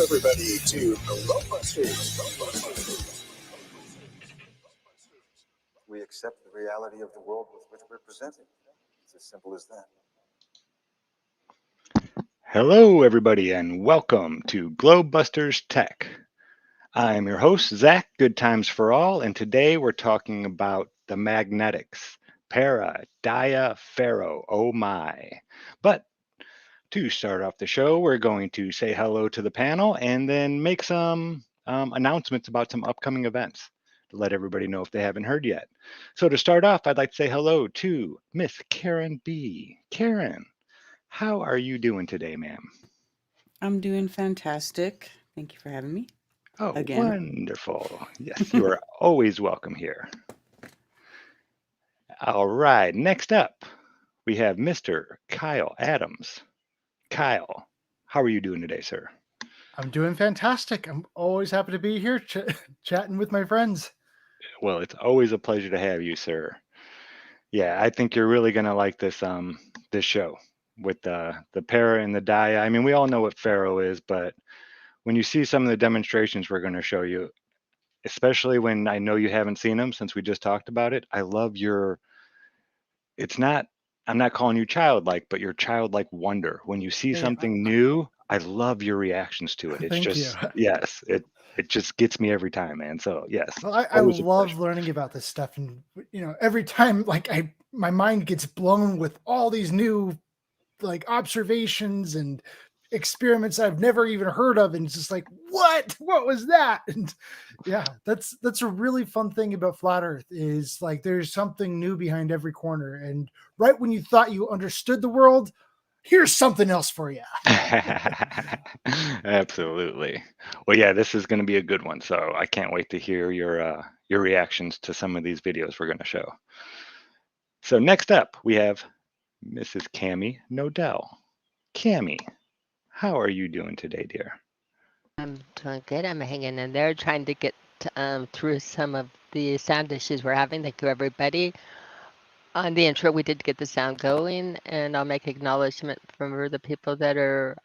everybody, to GLOBEBUSTERS. We accept the reality of the world with which we're presented. It's as simple as that. Hello, everybody, and welcome to GLOBEBUSTERS Tech. I'm your host, Zach, Good Times for All, and today we're talking about the magnetics, para, dia, ferro, oh my. But to start off the show, we're going to say hello to the panel and then make some announcements about some upcoming events to let everybody know if they haven't heard yet. So to start off, I'd like to say hello to Miss Karen B. Karen, how are you doing today, ma'am? I'm doing fantastic. Thank you for having me. Oh, Again. wonderful. Yes, you are always welcome here. All right, next up, we have Mr. Kyle Adams. Kyle, how are you doing today, sir? I'm doing fantastic. I'm always happy to be here chatting with my friends. Well, it's always a pleasure to have you, sir. Yeah, I think you're really gonna like this this show with the para and the dia. I mean, we all know what Ferro is, but when you see some of the demonstrations we're going to show you, especially when I know you haven't seen them since we just talked about it, I love your, it's not, I'm not calling you childlike, but your childlike wonder. When you see Hey, something new, I love your reactions to it. It's Thank just, you. yes, it just gets me every time, man. So yes, Well, I always a love pleasure. learning about this stuff, and every time my mind gets blown with all these new observations and experiments I've never even heard of, and it's just like, what was that? And yeah, that's a really fun thing about flat Earth is like there's something new behind every corner, and right when you thought you understood the world, here's something else for you. Absolutely. Well, yeah, this is going to be a good one. So I can't wait to hear your reactions to some of these videos we're going to show. So next up, we have Mrs. Cammie Nodell. Cammie, how are you doing today, dear? I'm doing good. I'm hanging in there, trying to get through some of the sound issues we're having. Thank you, everybody. On the intro, we did get the sound going, and I'll make acknowledgement from the people that are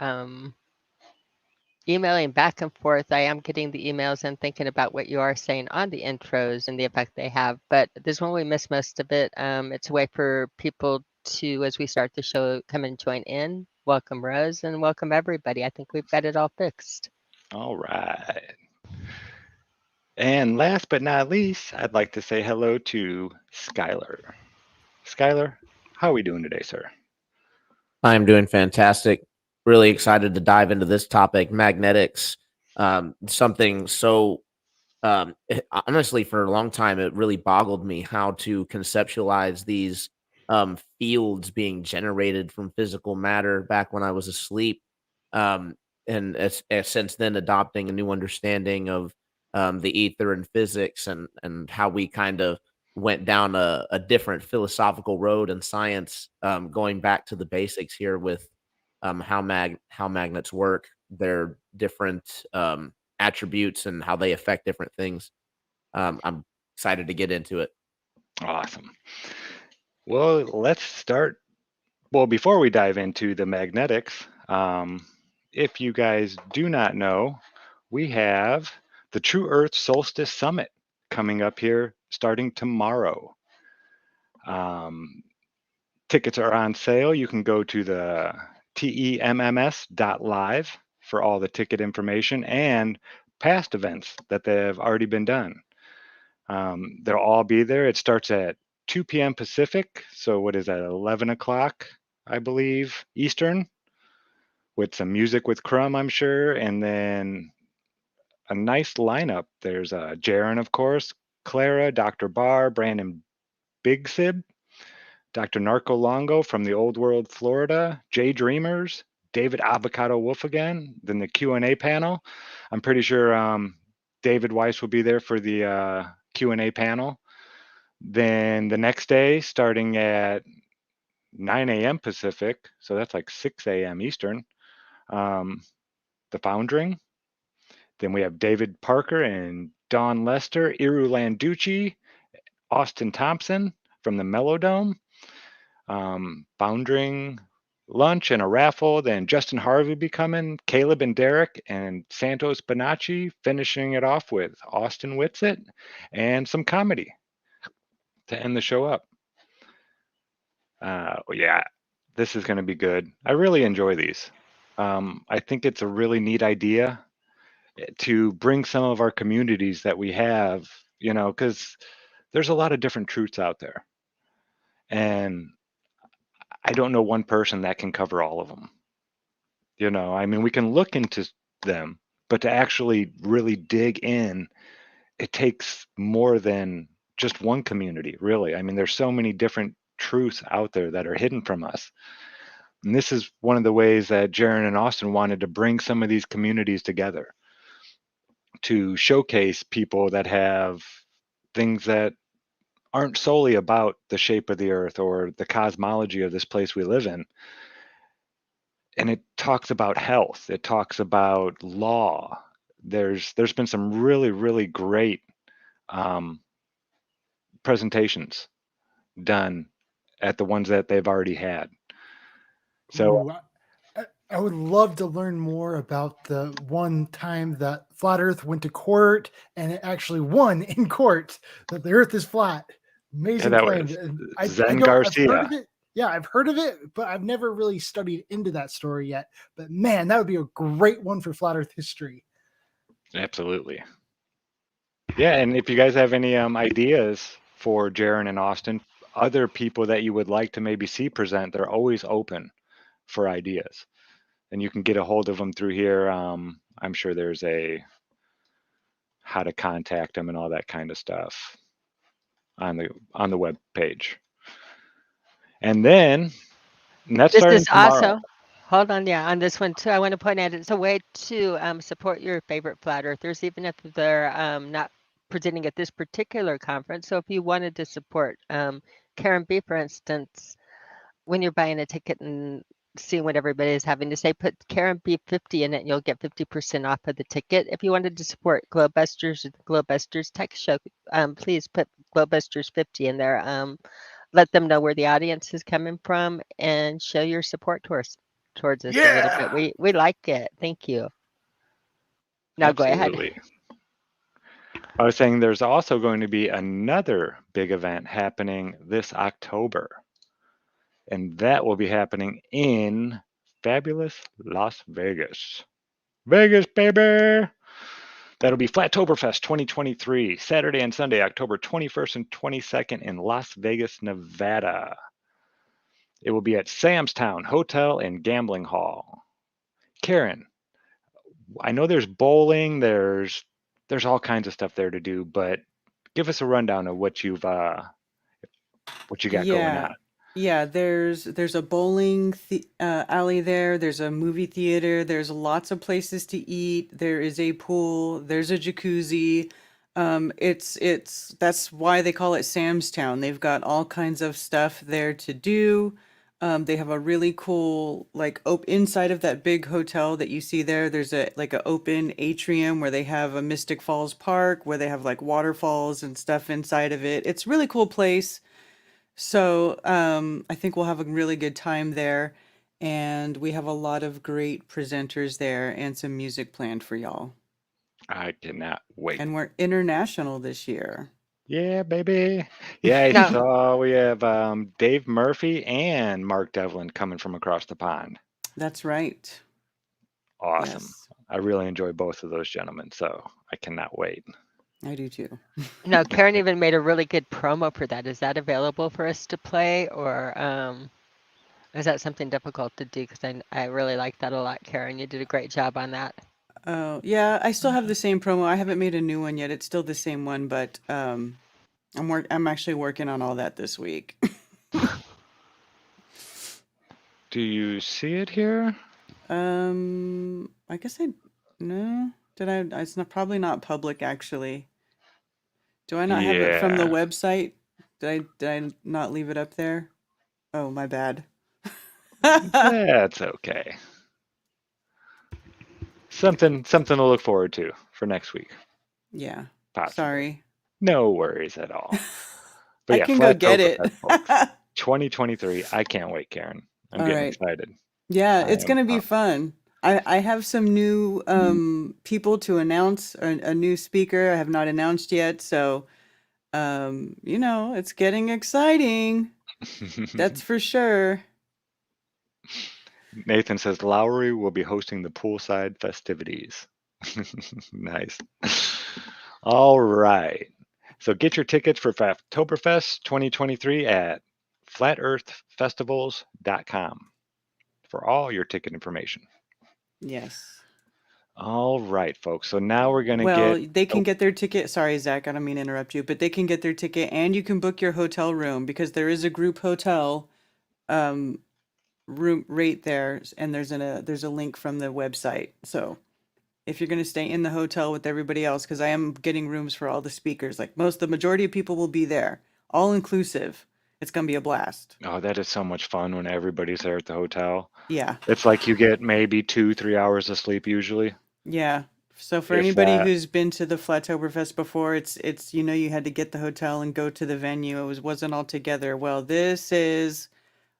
emailing back and forth. I am getting the emails and thinking about what you are saying on the intros and the effect they have. But this one, we missed most of it. It's a way for people to, as we start the show, come and join in. Welcome, Rose, and welcome, everybody. I think we've got it all fixed. All right. And last but not least, I'd like to say hello to Skylar. Skylar, how are we doing today, sir? I'm doing fantastic. Really excited to dive into this topic, magnetics. Something so honestly, for a long time, it really boggled me how to conceptualize these fields being generated from physical matter back when I was asleep. And as since then, adopting a new understanding of the ether and physics, and how we kind of went down a different philosophical road in science, going back to the basics here with how magnets work, their different attributes, and how they affect different things. I'm excited to get into it. Awesome. Well, let's start. Well, before we dive into the magnetics, if you guys do not know, we have the True Earth Solstice Summit coming up here starting tomorrow. Tickets are on sale. You can go to the temms.live for all the ticket information and past events that have already been done. They'll all be there. It starts at 2 p.m. Pacific. So what is that, 11 o'clock, I believe, Eastern, with some music with Crumb, I'm sure. And then a nice lineup. There's Jaron, of course, Clara, Dr. Barr, Brandon Bigsib, Dr. Narco Longo from the Old World, Florida, Jay Dreamers, David Avocado Wolf again, then the Q&A panel. I'm pretty sure David Weiss will be there for the Q&A panel. Then the next day, starting at 9 a.m. Pacific, so that's like 6 a.m. Eastern, the Foundering. Then we have David Parker and Dawn Lester, Iru Landucci, Austin Thompson from the Melodome. Foundering, lunch and a raffle. Then Justin Harvey will be coming, Caleb and Derek, and Santos Bonacci finishing it off with Austin Whitsitt and some comedy to end the show up. Yeah, this is going to be good. I really enjoy these. I think it's a really neat idea to bring some of our communities that we have, because there's a lot of different truths out there. And I don't know one person that can cover all of them. I mean, we can look into them, but to actually really dig in, it takes more than just one community, really. I mean, there's so many different truths out there that are hidden from us. And this is one of the ways that Jaron and Austin wanted to bring some of these communities together to showcase people that have things that aren't solely about the shape of the earth or the cosmology of this place we live in. And it talks about health. It talks about law. There's been some really, really great presentations done at the ones that they've already had. So Ooh, I would love to learn more about the one time that Flat Earth went to court and it actually won in court that the Earth is flat. Amazing that claim. was And Zen I've heard Garcia. of it. Yeah, I've heard of it, but I've never really studied into that story yet. But man, that would be a great one for Flat Earth history. Absolutely. Yeah, and if you guys have any ideas for Jaron and Austin, other people that you would like to maybe see present, they're always open for ideas. And you can get a hold of them through here. I'm sure there's a how to contact them and all that kind of stuff on the web page. And then that's This starting is tomorrow. also, hold on, yeah, on this one too, I want to point out it's a way to support your favorite flat earthers, even if they're not presenting at this particular conference. So if you wanted to support Karen B, for instance, when you're buying a ticket and seeing what everybody is having to say, put Karen B 50 in it and you'll get 50% off of the ticket. If you wanted to support GLOBEBUSTERS or the GLOBEBUSTERS Tech Show, please put GLOBEBUSTERS 50 in there. Let them know where the audience is coming from and show your support towards us a little bit. We like it. Thank you. Now Absolutely. go ahead. I was saying there's also going to be another big event happening this October. And that will be happening in fabulous Las Vegas. Vegas, baby! That'll be Flattoberfest 2023, Saturday and Sunday, October 21st and 22nd in Las Vegas, Nevada. It will be at Sam's Town Hotel and Gambling Hall. Karen, I know there's bowling, there's all kinds of stuff there to do, but give us a rundown of what you got going on. Yeah, there's a bowling alley there. There's a movie theater. There's lots of places to eat. There is a pool. There's a jacuzzi. That's why they call it Sam's Town. They've got all kinds of stuff there to do. They have a really cool inside of that big hotel that you see there. There's a open atrium where they have a Mystic Falls Park where they have waterfalls and stuff inside of it. It's a really cool place. So I think we'll have a really good time there, and we have a lot of great presenters there and some music planned for y'all. I cannot wait. And we're international this year. Yeah, baby. Yeah, I saw we have Dave Murphy and Mark Devlin coming from across the pond. That's right. Awesome. Yes. I really enjoy both of those gentlemen, so I cannot wait. I do too. No, Karen even made a really good promo for that. Is that available for us to play, or is that something difficult to do? Because I really like that a lot, Karen. You did a great job on that. Oh, yeah, I still have the same promo. I haven't made a new one yet. It's still the same one, but I'm actually working on all that this week. Do you see it here? I guess no. It's probably not public actually. Do I not have it from the website? Did I not leave it up there? Oh, my bad. That's okay. Something to look forward to for next week. Yeah. Possibly. Sorry. No worries at all. But I yeah, can go get it. 2023. I can't wait, Karen. I'm getting excited. Yeah, I it's am gonna be pumped. fun. I have some new people to announce, a new speaker I have not announced yet, so it's getting exciting. That's for sure. Nathan says Lowry will be hosting the poolside festivities. Nice. All right. So get your tickets for Oktoberfest 2023 at flatearthfestivals.com for all your ticket information. Yes. All right, folks. So now we're going to Well, get. they can Oh, get their ticket. Sorry, Zach, I don't mean to interrupt you, but they can get their ticket and you can book your hotel room because there is a group hotel um room rate there, and there's a link from the website. So if you're going to stay in the hotel with everybody else, because I am getting rooms for all the speakers, like the majority of people will be there, all inclusive. It's going to be a blast. oh, that is so much fun when everybody's there at the hotel. Yeah. It's like you get maybe 2-3 hours of sleep usually, Yeah. So for if anybody that. who's been to the Flattoberfest before, it's you had to get the hotel and go to the venue. Wasn't all together. Well, this is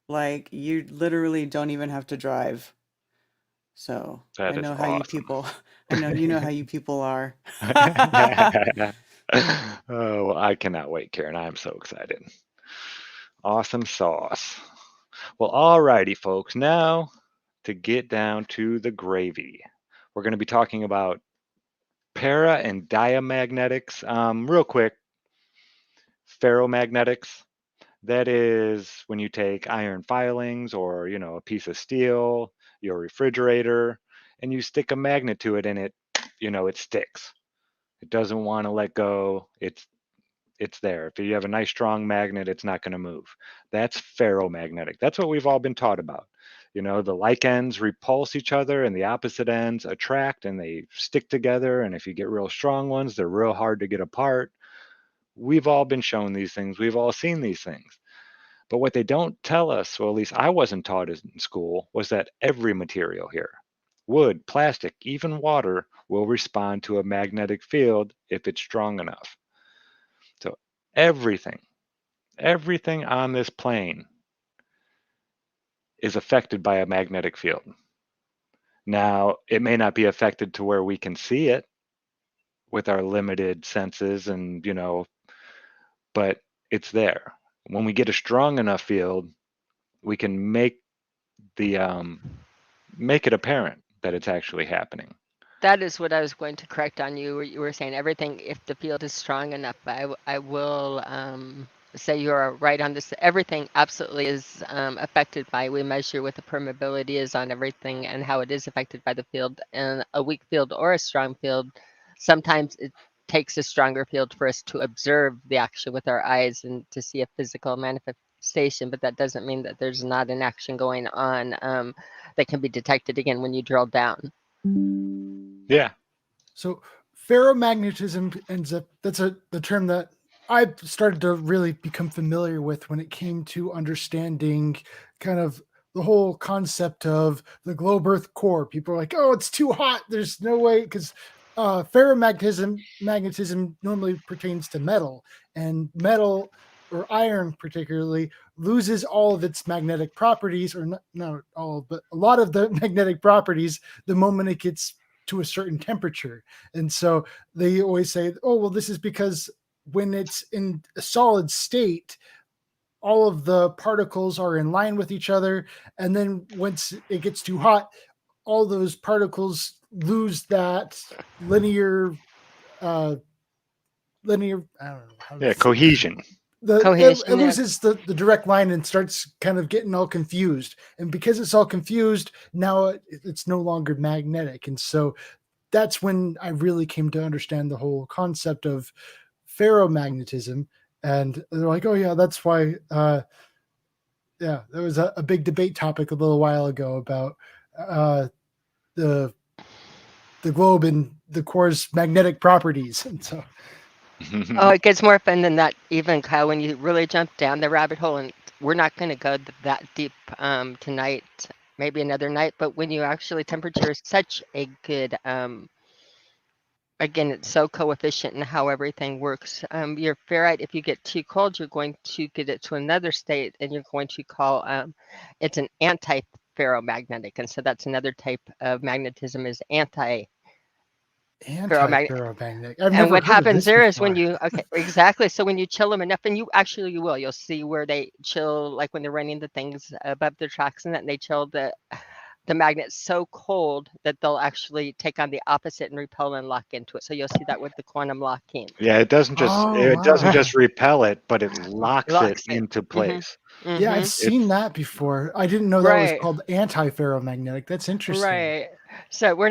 like you literally don't even have to drive. So I That is know how you awesome. people, I know you know how you people are. Oh, well, I cannot wait, Karen. I'm so excited. Awesome sauce. Well, alrighty, folks. Now to get down to the gravy. We're going to be talking about para and diamagnetics. Real quick, ferromagnetics. That is when you take iron filings or, a piece of steel, your refrigerator, and you stick a magnet to it and it sticks. It doesn't want to let go. It's there. If you have a nice strong magnet, it's not going to move. That's ferromagnetic. That's what we've all been taught about. The like ends repulse each other and the opposite ends attract and they stick together. And if you get real strong ones, they're real hard to get apart. We've all been shown these things. We've all seen these things. But what they don't tell us, or at least I wasn't taught in school, was that every material here, wood, plastic, even water, will respond to a magnetic field if it's strong enough. So everything on this plane is affected by a magnetic field. Now, it may not be affected to where we can see it with our limited senses but it's there. When we get a strong enough field, we can the make it apparent that it's actually happening. That is what I was going to correct on you. You were saying everything, if the field is strong enough, I will say you're right on this. Everything absolutely is affected by, we measure what the permeability is on everything and how it is affected by the field. And a weak field or a strong field, sometimes it takes a stronger field for us to observe the action with our eyes and to see a physical manifestation, but that doesn't mean that there's not an action going on that can be detected again when you drill down. Yeah. So ferromagnetism ends up, that's the term that I started to really become familiar with when it came to understanding kind of the whole concept of the globe earth core. People are like, oh, it's too hot. There's no way, because magnetism normally pertains to metal, and metal, or iron particularly, loses all of its magnetic properties, or not all, but a lot of the magnetic properties the moment it gets to a certain temperature. And so they always say, oh, well, this is because when it's in a solid state, all of the particles are in line with each other. And then once it gets too hot, all those particles lose that linear, I don't know how to say. Cohesion. Cohesion, It loses the direct line and starts kind of getting all confused. And because it's all confused, now it's no longer magnetic. And so that's when I really came to understand the whole concept of ferromagnetism. And they're like, oh yeah, that's why, there was a big debate topic a little while ago about the globe and the core's magnetic properties. And so Oh, it gets more fun than that, even Kyle, when you really jump down the rabbit hole. And we're not going to go that deep tonight, maybe another night. But when you actually, temperature is such a good, again, it's so coefficient in how everything works. Your ferrite, if you get too cold, you're going to get it to another state, and you're going to call it's an ferromagnetic, and so that's another type of magnetism is anti-ferromagnetic. Anti-ferromagnetic. I've And never what heard of happens this there is when before. you exactly, so when you chill them enough, and you'll see where they chill, like when they're running the things above the tracks and that, and they chill the magnet so cold that they'll actually take on the opposite and repel and lock into it. So you'll see that with the quantum locking. Yeah, it doesn't Oh, wow. just repel it, but it locks it Locks it. into place. Yeah, I've seen It's that before. I didn't know that was Right. called anti-ferromagnetic. That's interesting. Right. So we're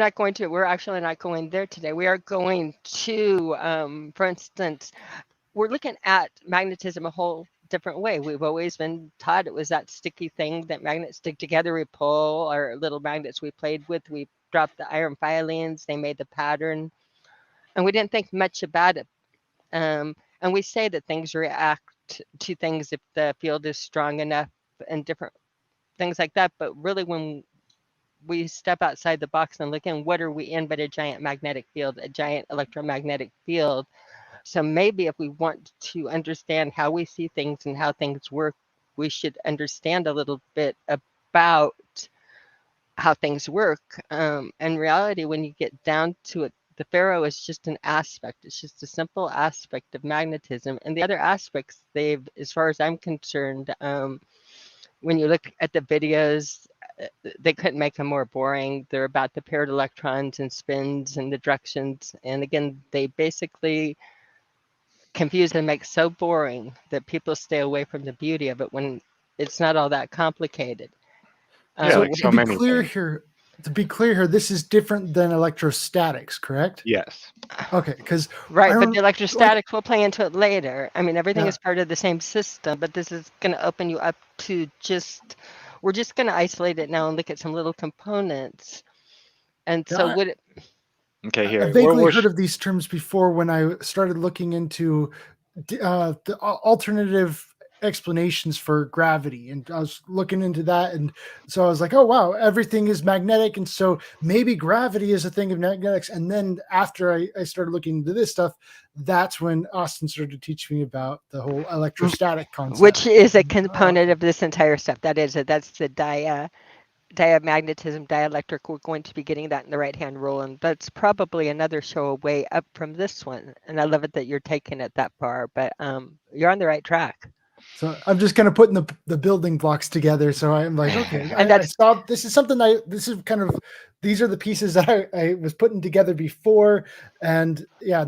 actually not going there today. We are going to, for instance, we're looking at magnetism a whole different way. We've always been taught it was that sticky thing that magnets stick together, we pull, our little magnets we played with, we dropped the iron filings, they made the pattern, and we didn't think much about it. And we say that things react to things if the field is strong enough and different things like that. But really, when we step outside the box and look in, what are we in but a giant magnetic field, a giant electromagnetic field? So maybe if we want to understand how we see things and how things work, we should understand a little bit about how things work. In reality, when you get down to it, the ferro is just an aspect. It's just a simple aspect of magnetism. And the other aspects, as far as I'm concerned, when you look at the videos, they couldn't make them more boring. They're about the paired electrons and spins and the directions. And again, they basically confuse and make so boring that people stay away from the beauty of it when it's not all that complicated. Yeah, like so many things. To be clear here, this is different than electrostatics, correct? Yes. Okay, because right, but the electrostatics will play into it later. I mean, everything Yeah. is part of the same system, but this is going to open you up to we're just going to isolate it now and look at some little components. And so Okay, here. I vaguely heard of these terms before when I started looking into the alternative explanations for gravity, and I was looking into that, and so I was like, oh wow, everything is magnetic, and so maybe gravity is a thing of magnetics. And then after I started looking into this stuff, that's when Austin started to teach me about the whole electrostatic concept, which is a component of this entire stuff. That's the diamagnetism, dielectric. We're going to be getting that in the right-hand rule, and that's probably another show away up from this one. And I love it that you're taking it that far, but you're on the right track. So I'm just kind of putting the building blocks together. So I'm like, okay, and I saw this is something these are the pieces that I was putting together before, and yeah,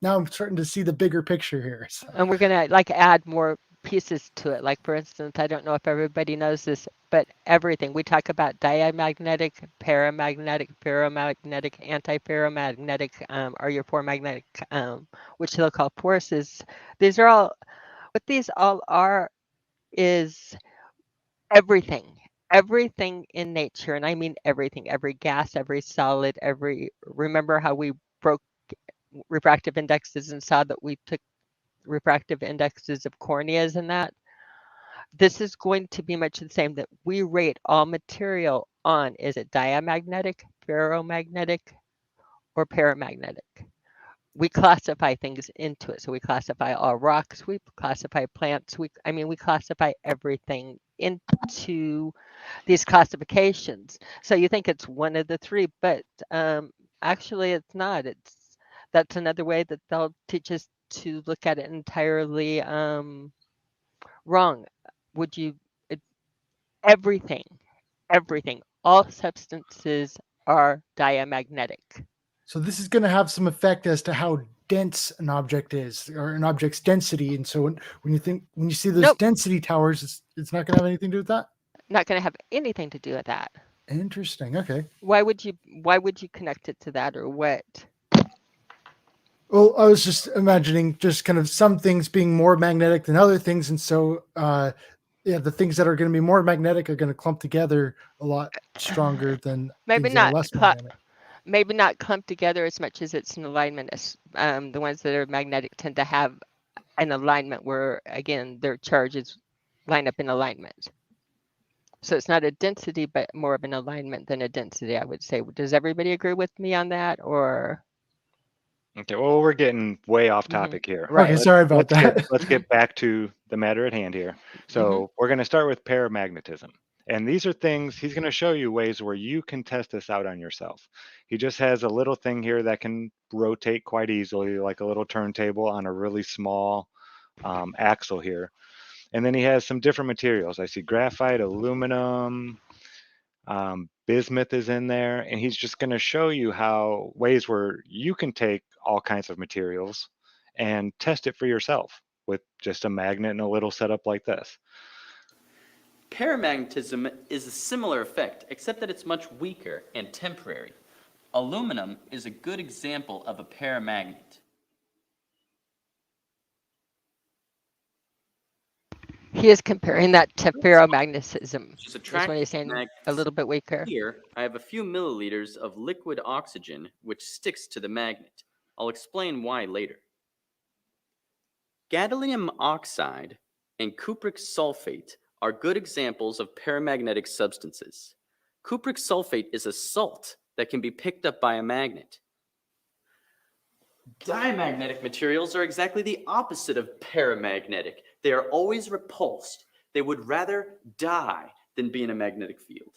now I'm starting to see the bigger picture here. So. And we're gonna add more pieces to it. Like for instance, I don't know if everybody knows this, but everything we talk about diamagnetic, paramagnetic, ferromagnetic, anti-ferromagnetic, are your four magnetic, which they'll call forces. These are all. What these all are is everything in nature, and I mean everything, every gas, every solid, remember how we broke refractive indexes and saw that we took refractive indexes of corneas and that? This is going to be much the same, that we rate all material on, is it diamagnetic, ferromagnetic, or paramagnetic? We classify things into it. So we classify all rocks, we classify plants, we classify everything into these classifications. So you think it's one of the three, but actually it's not. That's another way that they'll teach us to look at it entirely wrong. Everything, all substances are diamagnetic. So this is going to have some effect as to how dense an object is, or an object's density. And so when you see those density towers, it's not going to have anything to do with that? Not going to have anything to do with that. Interesting. Okay. Why would you connect it to that, or what? Well, I was just imagining just kind of some things being more magnetic than other things. And so, the things that are going to be more magnetic are going to clump together a lot stronger than maybe not less magnetic. Maybe not clump together as much as it's an alignment. The ones that are magnetic tend to have an alignment where, again, their charges line up in alignment. So it's not a density, but more of an alignment than a density, I would say. Does everybody agree with me on that, or? Okay, well, we're getting way off topic here. Right. Okay, sorry about that. Let's get back to the matter at hand here. So we're going to start with paramagnetism. And these are things, he's going to show you ways where you can test this out on yourself. He just has a little thing here that can rotate quite easily, like a little turntable on a really small axle here. And then he has some different materials. I see graphite, aluminum, bismuth is in there. And he's just going to show you how ways where you can take all kinds of materials and test it for yourself with just a magnet and a little setup like this. Paramagnetism is a similar effect, except that it's much weaker and temporary. Aluminum is a good example of a paramagnet. He is comparing that to ferromagnetism. Which is That's what he's saying, a little bit weaker. Here, I have a few milliliters of liquid oxygen, which sticks to the magnet. I'll explain why later. Gadolinium oxide and cupric sulfate are good examples of paramagnetic substances. Cupric sulfate is a salt that can be picked up by a magnet. Diamagnetic materials are exactly the opposite of paramagnetic. They are always repulsed. They would rather die than be in a magnetic field.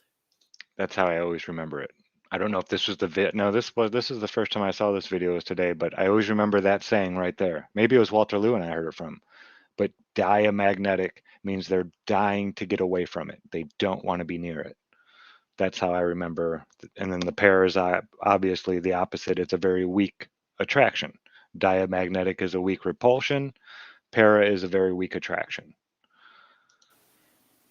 That's how I always remember it. I don't know if this was the no, this is the first time I saw this video was today, but I always remember that saying right there. Maybe it was Walter Lewin I heard it from. But diamagnetic means they're dying to get away from it. They don't want to be near it. That's how I remember. And then the para is obviously the opposite. It's a very weak attraction. Diamagnetic is a weak repulsion. Para is a very weak attraction.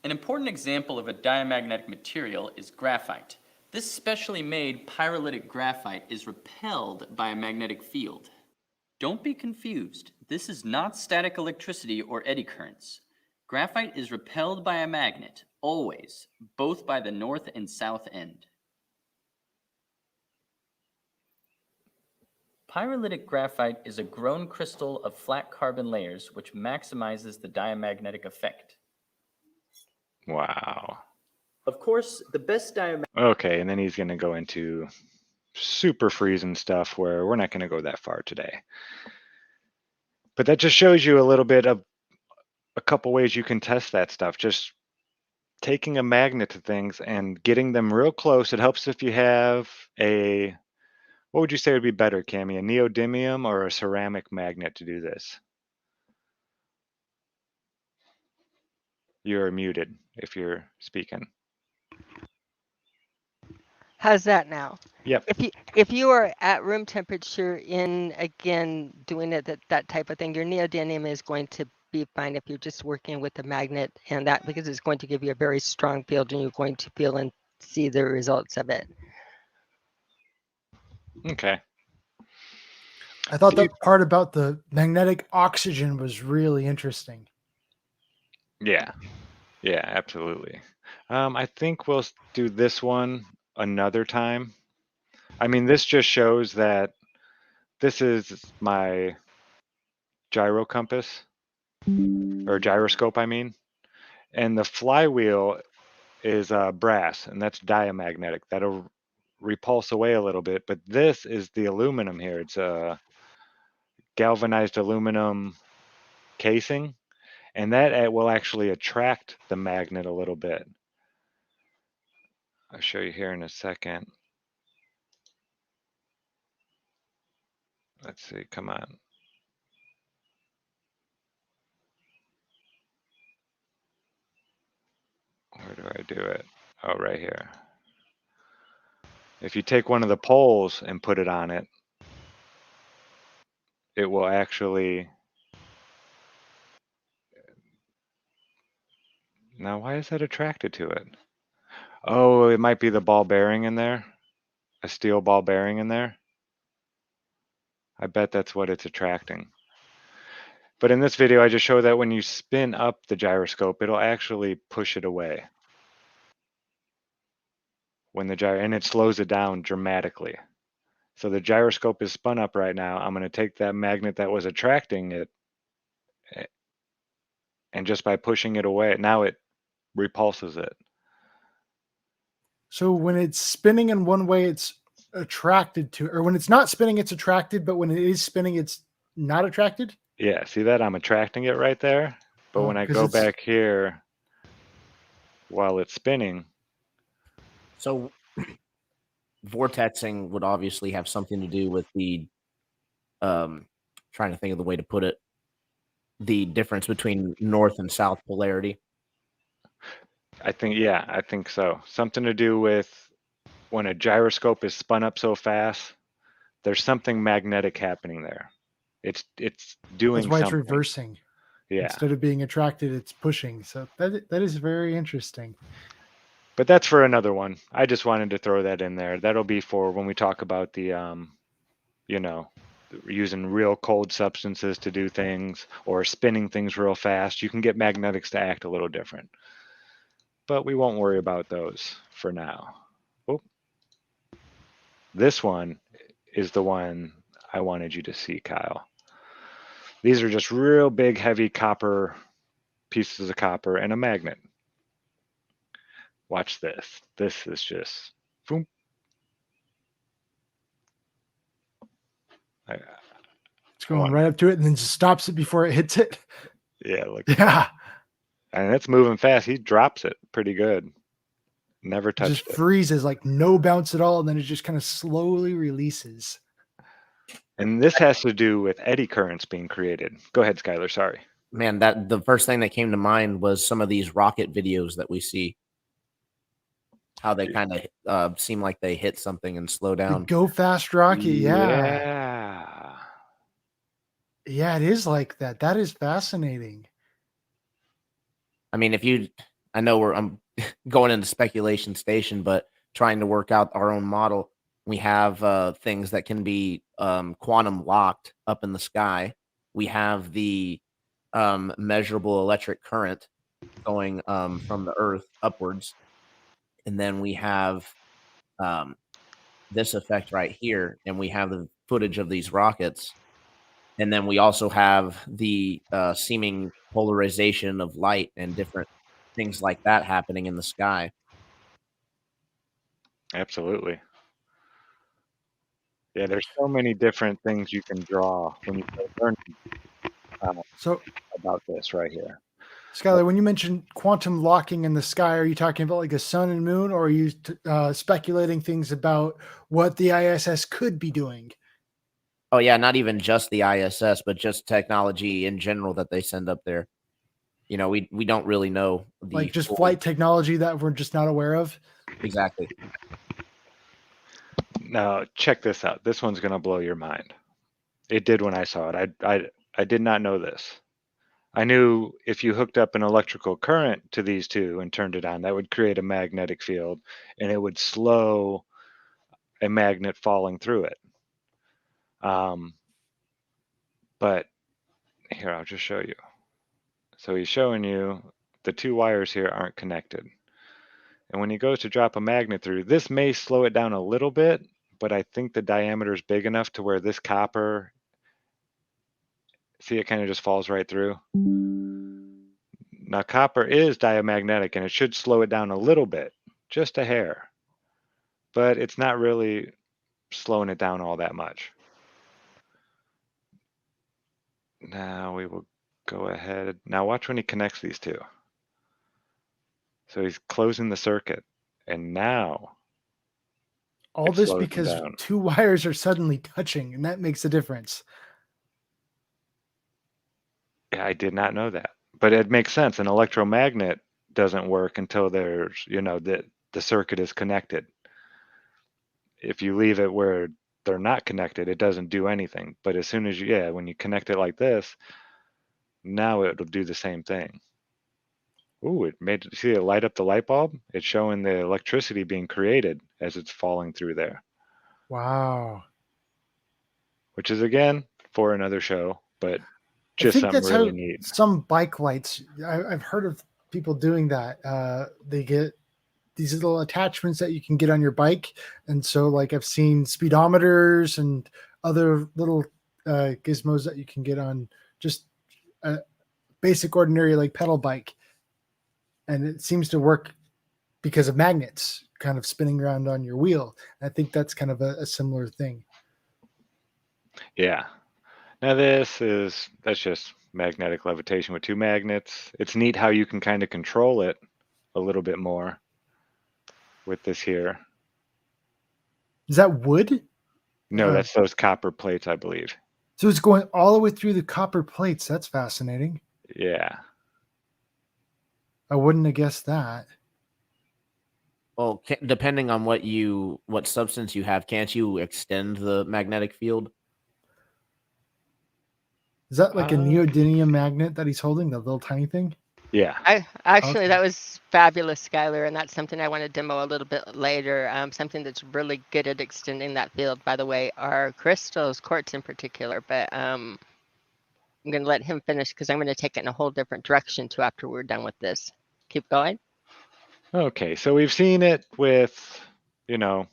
An important example of a diamagnetic material is graphite. This specially made pyrolytic graphite is repelled by a magnetic field. Don't be confused. This is not static electricity or eddy currents. Graphite is repelled by a magnet, always, both by the north and south end. Pyrolytic graphite is a grown crystal of flat carbon layers which maximizes the diamagnetic effect. Wow. Of course, the best Okay, and then he's going to go into super freezing stuff where we're not going to go that far today. But that just shows you a little bit of a couple ways you can test that stuff. Just taking a magnet to things and getting them real close. It helps if you have a, what would you say would be better, Cami? A neodymium or a ceramic magnet to do this? You're muted if you're speaking. How's that now? Yep. If you are at room temperature in, again, doing it that type of thing, your neodymium is going to be fine if you're just working with a magnet, and that because it's going to give you a very strong field and you're going to feel and see the results of it. Okay. I thought that part about the magnetic oxygen was really interesting. Yeah. Yeah, absolutely. I think we'll do this one another time. I mean, this just shows that this is my gyro compass, or gyroscope, I mean. And the flywheel is brass, and that's diamagnetic. That'll repulse away a little bit, but this is the aluminum here. It's a galvanized aluminum casing, and that will actually attract the magnet a little bit. I'll show you here in a second. Let's see, come on. Where do I do it? Oh, right here. If you take one of the poles and put it on it, it will actually... Now, why is that attracted to it? Oh, it might be the ball bearing in there. A steel ball bearing in there. I bet that's what it's attracting. But in this video, I just show that when you spin up the gyroscope, it'll actually push it away. When the and it slows it down dramatically. So the gyroscope is spun up right now. I'm going to take that magnet that was attracting it, and just by pushing it away, now it repulses it. So when it's spinning in one way, it's attracted to, or when it's not spinning, it's attracted, but when it is spinning, it's not attracted? Yeah, see that? I'm attracting it right there. But when I go back here, while it's spinning. So vortexing would obviously have something to do with the trying to think of the way to put it, the difference between north and south polarity. I think so. Something to do with when a gyroscope is spun up so fast, there's something magnetic happening there. It's doing That's why it's something. reversing. Yeah. Instead of being attracted, it's pushing. So that is very interesting. But that's for another one. I just wanted to throw that in there. That'll be for when we talk about the you know, using real cold substances to do things or spinning things real fast. You can get magnetics to act a little different. But we won't worry about those for now. Oh. This one is the one I wanted you to see, Kyle. These are just real big, heavy copper pieces of copper and a magnet. Watch this. This is just boom. It's going right up to it and then just stops it before it hits it. Yeah, look. Yeah. And it's moving fast. He drops it pretty good. Never It touched just it. freezes, like no bounce at all, and then it just kind of slowly releases. And this has to do with eddy currents being created. Go ahead, Skylar. Sorry. Man, that the first thing that came to mind was some of these rocket videos that we see. How they kind of seem like they hit something and slow The down. go fast rocket, yeah. Yeah. Yeah, it is like that. That is fascinating. I mean, I know I'm going into speculation station, but trying to work out our own model, we have things that can be quantum locked up in the sky. We have the measurable electric current going from the Earth upwards. And then we have this effect right here, and we have the footage of these rockets. And then we also have the seeming polarization of light and different things like that happening in the sky. Absolutely. Yeah, there's so many different things you can draw when you start learning So, about this right here. Skylar, when you mentioned quantum locking in the sky, are you talking about like a sun and moon, or are you speculating things about what the ISS could be doing? Oh yeah, not even just the ISS, but just technology in general that they send up there. You know, we don't really know the Like just full- flight technology that we're just not aware of? exactly. Now, check this out. This one's going to blow your mind. It did when I saw it. I did not know this. I knew if you hooked up an electrical current to these two and turned it on, that would create a magnetic field and it would slow a magnet falling through it. But here, I'll just show you. So he's showing you the two wires here aren't connected. And when he goes to drop a magnet through, this may slow it down a little bit, but I think the diameter is big enough to where this copper, see, it kind of just falls right through. Now, copper is diamagnetic, and it should slow it down a little bit, just a hair. But it's not really slowing it down all that much. Now we will go ahead. Now watch when he connects these two. So he's closing the circuit, and now All it this slows them because down. two wires are suddenly touching, and that makes a difference. Yeah, I did not know that, but it makes sense. An electromagnet doesn't work until there's, the circuit is connected. If you leave it where they're not connected, it doesn't do anything. But as soon as when you connect it like this, now it'll do the same thing. Ooh, see it light up the light bulb? It's showing the electricity being created as it's falling through there, Wow. which is again for another show, but I just think something that's really how neat. some bike lights, I've heard of people doing that. They get these little attachments that you can get on your bike. And so like I've seen speedometers and other little gizmos that you can get on just a basic ordinary like pedal bike. And it seems to work because of magnets kind of spinning around on your wheel. I think that's kind of a similar thing. Yeah. Now that's just magnetic levitation with two magnets. It's neat how you can kind of control it a little bit more with this here. Is that wood? No, that's those copper plates, I believe. So it's going all the way through the copper plates. That's fascinating. Yeah. I wouldn't have guessed that. Well, depending on what substance you have, can't you extend the magnetic field? Is that like a neodymium magnet that he's holding, the little tiny thing? Yeah. Actually, Okay. that was fabulous, Skylar, and that's something I want to demo a little bit later. Something that's really good at extending that field, by the way, are crystals, quartz in particular. But I'm going to let him finish because I'm going to take it in a whole different direction too after we're done with this. Keep going. Okay, so we've seen it with, you know,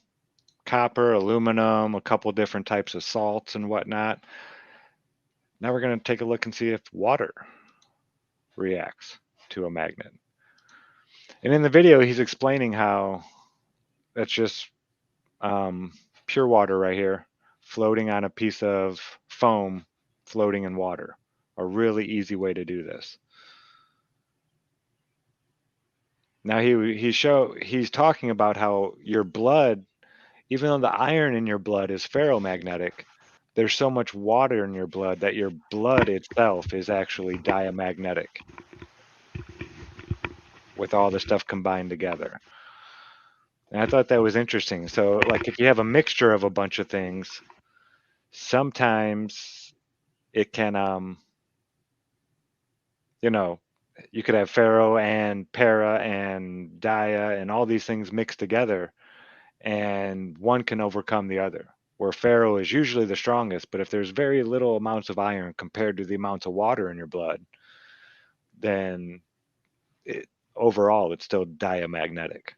copper, aluminum, a couple different types of salts and whatnot. Now we're going to take a look and see if water reacts to a magnet. And in the video, he's explaining how that's just pure water right here, floating on a piece of foam, floating in water. A really easy way to do this. Now he's talking about how your blood, even though the iron in your blood is ferromagnetic, there's so much water in your blood that your blood itself is actually diamagnetic with all the stuff combined together. And I thought that was interesting. So like if you have a mixture of a bunch of things, sometimes it can you know, you could have ferro and para and dia and all these things mixed together, and one can overcome the other. Where ferro is usually the strongest, but if there's very little amounts of iron compared to the amounts of water in your blood, then overall it's still diamagnetic.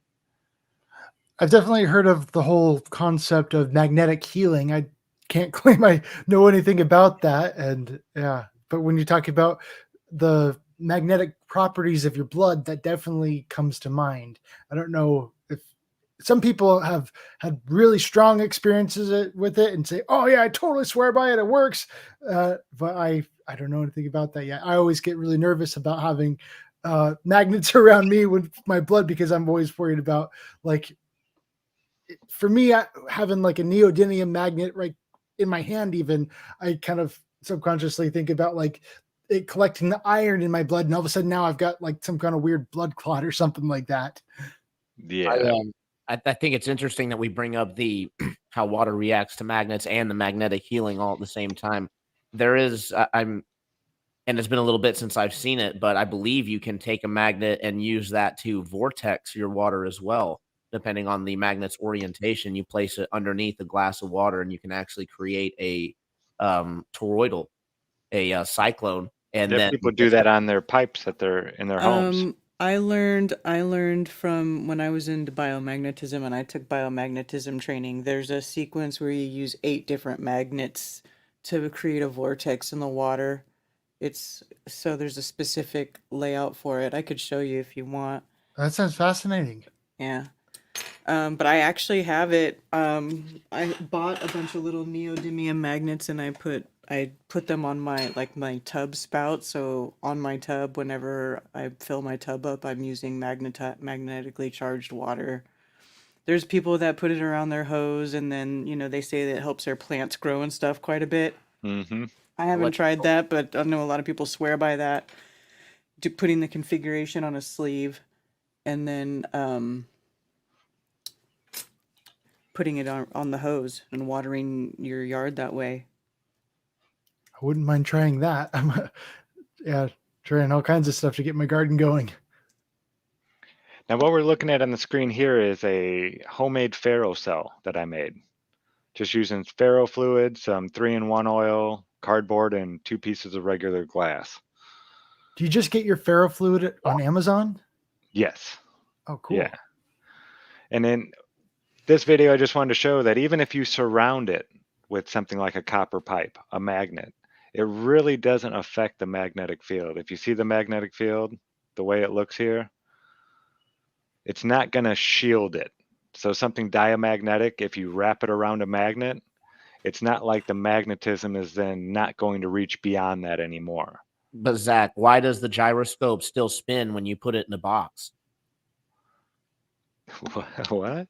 I've definitely heard of the whole concept of magnetic healing. I can't claim I know anything about that. And yeah, but when you talk about the magnetic properties of your blood, that definitely comes to mind. I don't know if some people have had really strong experiences with it and say, oh yeah, I totally swear by it, it works. But I don't know anything about that yet. I always get really nervous about having magnets around me with my blood because I'm always worried about, like, for me, having like a neodymium magnet right in my hand, even, I kind of subconsciously think about like it collecting the iron in my blood, and all of a sudden now I've got like some kind of weird blood clot or something like that. Yeah. I think it's interesting that we bring up the how water reacts to magnets and the magnetic healing all at the same time. There is, and it's been a little bit since I've seen it, but I believe you can take a magnet and use that to vortex your water as well. Depending on the magnet's orientation, you place it underneath a glass of water, and you can actually create a toroidal, a cyclone, and Yeah, then people do that on their pipes that they're in their homes. I learned from when I was into biomagnetism and I took biomagnetism training. There's a sequence where you use 8 different magnets to create a vortex in the water. So there's a specific layout for it. I could show you if you want. That sounds fascinating. Yeah. But I actually have it. I bought a bunch of little neodymium magnets and I put them on my tub spout. So on my tub, whenever I fill my tub up, I'm using magnetically charged water. There's people that put it around their hose, and then they say that it helps their plants grow and stuff quite a bit. Mm-hmm. I haven't tried that, but I know a lot of people swear by that. Putting the configuration on a sleeve, and then putting it on the hose and watering your yard that way. I wouldn't mind trying that. I'm trying all kinds of stuff to get my garden going. Now what we're looking at on the screen here is a homemade ferro cell that I made. Just using ferro fluid, some 3-in-1 oil, cardboard, and 2 pieces of regular glass. Do you just get your ferro fluid on Amazon? Yes. Oh, cool. Yeah. And in this video, I just wanted to show that even if you surround it with something like a copper pipe, a magnet, it really doesn't affect the magnetic field. If you see the magnetic field, the way it looks here, it's not going to shield it. So something diamagnetic, if you wrap it around a magnet, it's not like the magnetism is then not going to reach beyond that anymore. But Zach, why does the gyroscope still spin when you put it in a box? What?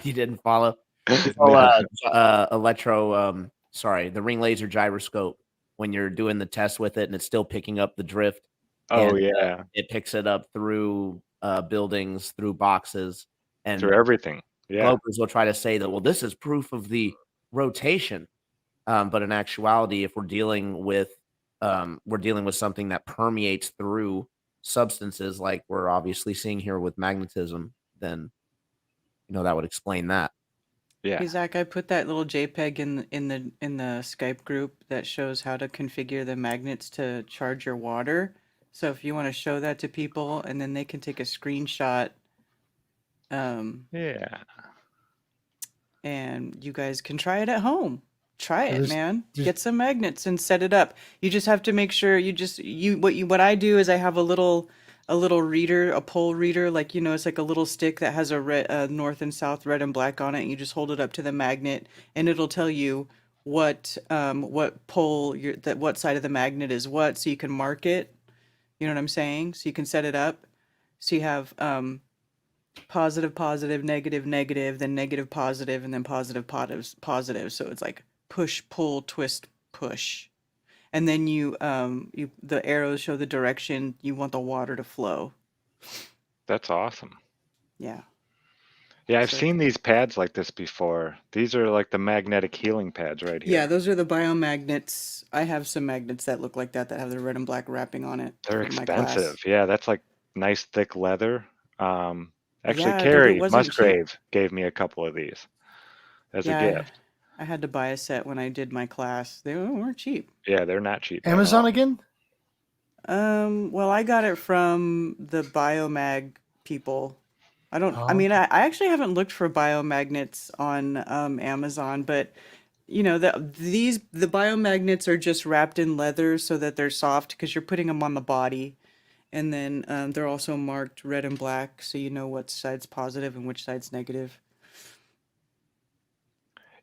You didn't follow? This whole No. the ring laser gyroscope, when you're doing the test with it and it's still picking up the drift, Oh, and yeah. it picks it up through buildings, through boxes, Through and everything. Yeah. Globers will try to say that, well, this is proof of the rotation. But in actuality, if we're dealing with something that permeates through substances like we're obviously seeing here with magnetism, then that would explain that. Yeah. Hey Zach, I put that little JPEG in the Skype group that shows how to configure the magnets to charge your water. So if you want to show that to people, and then they can take a screenshot, Yeah. and you guys can try it at home. Try So it, man. there's- Get some magnets and set it up. You just have to make sure what I do is I have a little reader, a pole reader, like it's like a little stick that has a red, north and south, red and black on it. And you just hold it up to the magnet, and it'll tell you what pole what side of the magnet is what, so you can mark it. You know what I'm saying? So you can set it up. So you have positive, positive, negative, negative, then negative, positive, and then positive, positive, positive. So it's like push, pull, twist, push. And then the arrows show the direction you want the water to flow. That's awesome. Yeah. Yeah, I've So seen these pads like this before. These are like the magnetic healing pads right here. yeah, those are the biomagnets. I have some magnets that look like that have the red and black wrapping on it They're in my class. expensive. Yeah, that's like nice thick leather. Actually, Yeah, dude, it Carrie wasn't cheap. Musgrave gave me a couple of these as a Yeah, gift. I had to buy a set when I did my class. They weren't cheap. Yeah, they're not cheap. at Amazon all. again? Well, I got it from the biomag people. I don't, I Oh, mean, I actually haven't looked for biomagnets on Amazon, but the biomagnets are just wrapped in leather so that they're soft because you're putting them on the body. And then they're also marked red and black so you know what side's positive and which side's negative.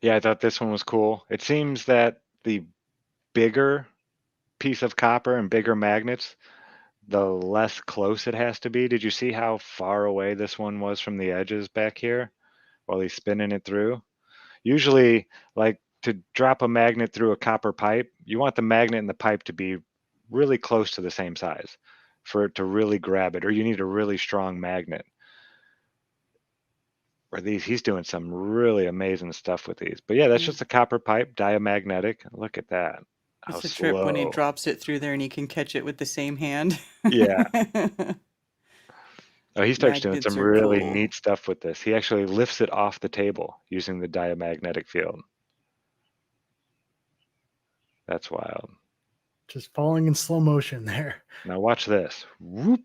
Yeah, I thought this one was cool. It seems that the bigger piece of copper and bigger magnets, the less close it has to be. Did you see how far away this one was from the edges back here while he's spinning it through? Usually, like to drop a magnet through a copper pipe, you want the magnet and the pipe to be really close to the same size for it to really grab it, or you need a really strong magnet. Or he's doing some really amazing stuff with these. But yeah, that's Yeah. just a copper pipe, diamagnetic. Look at that. How It's a trip when he slow. drops it through there and he can catch it with the same hand. Yeah. Oh, he starts doing Magnets some are really cool. neat stuff with this. He actually lifts it off the table using the diamagnetic field. That's wild. just falling in slow motion there. Now watch this. Whoop.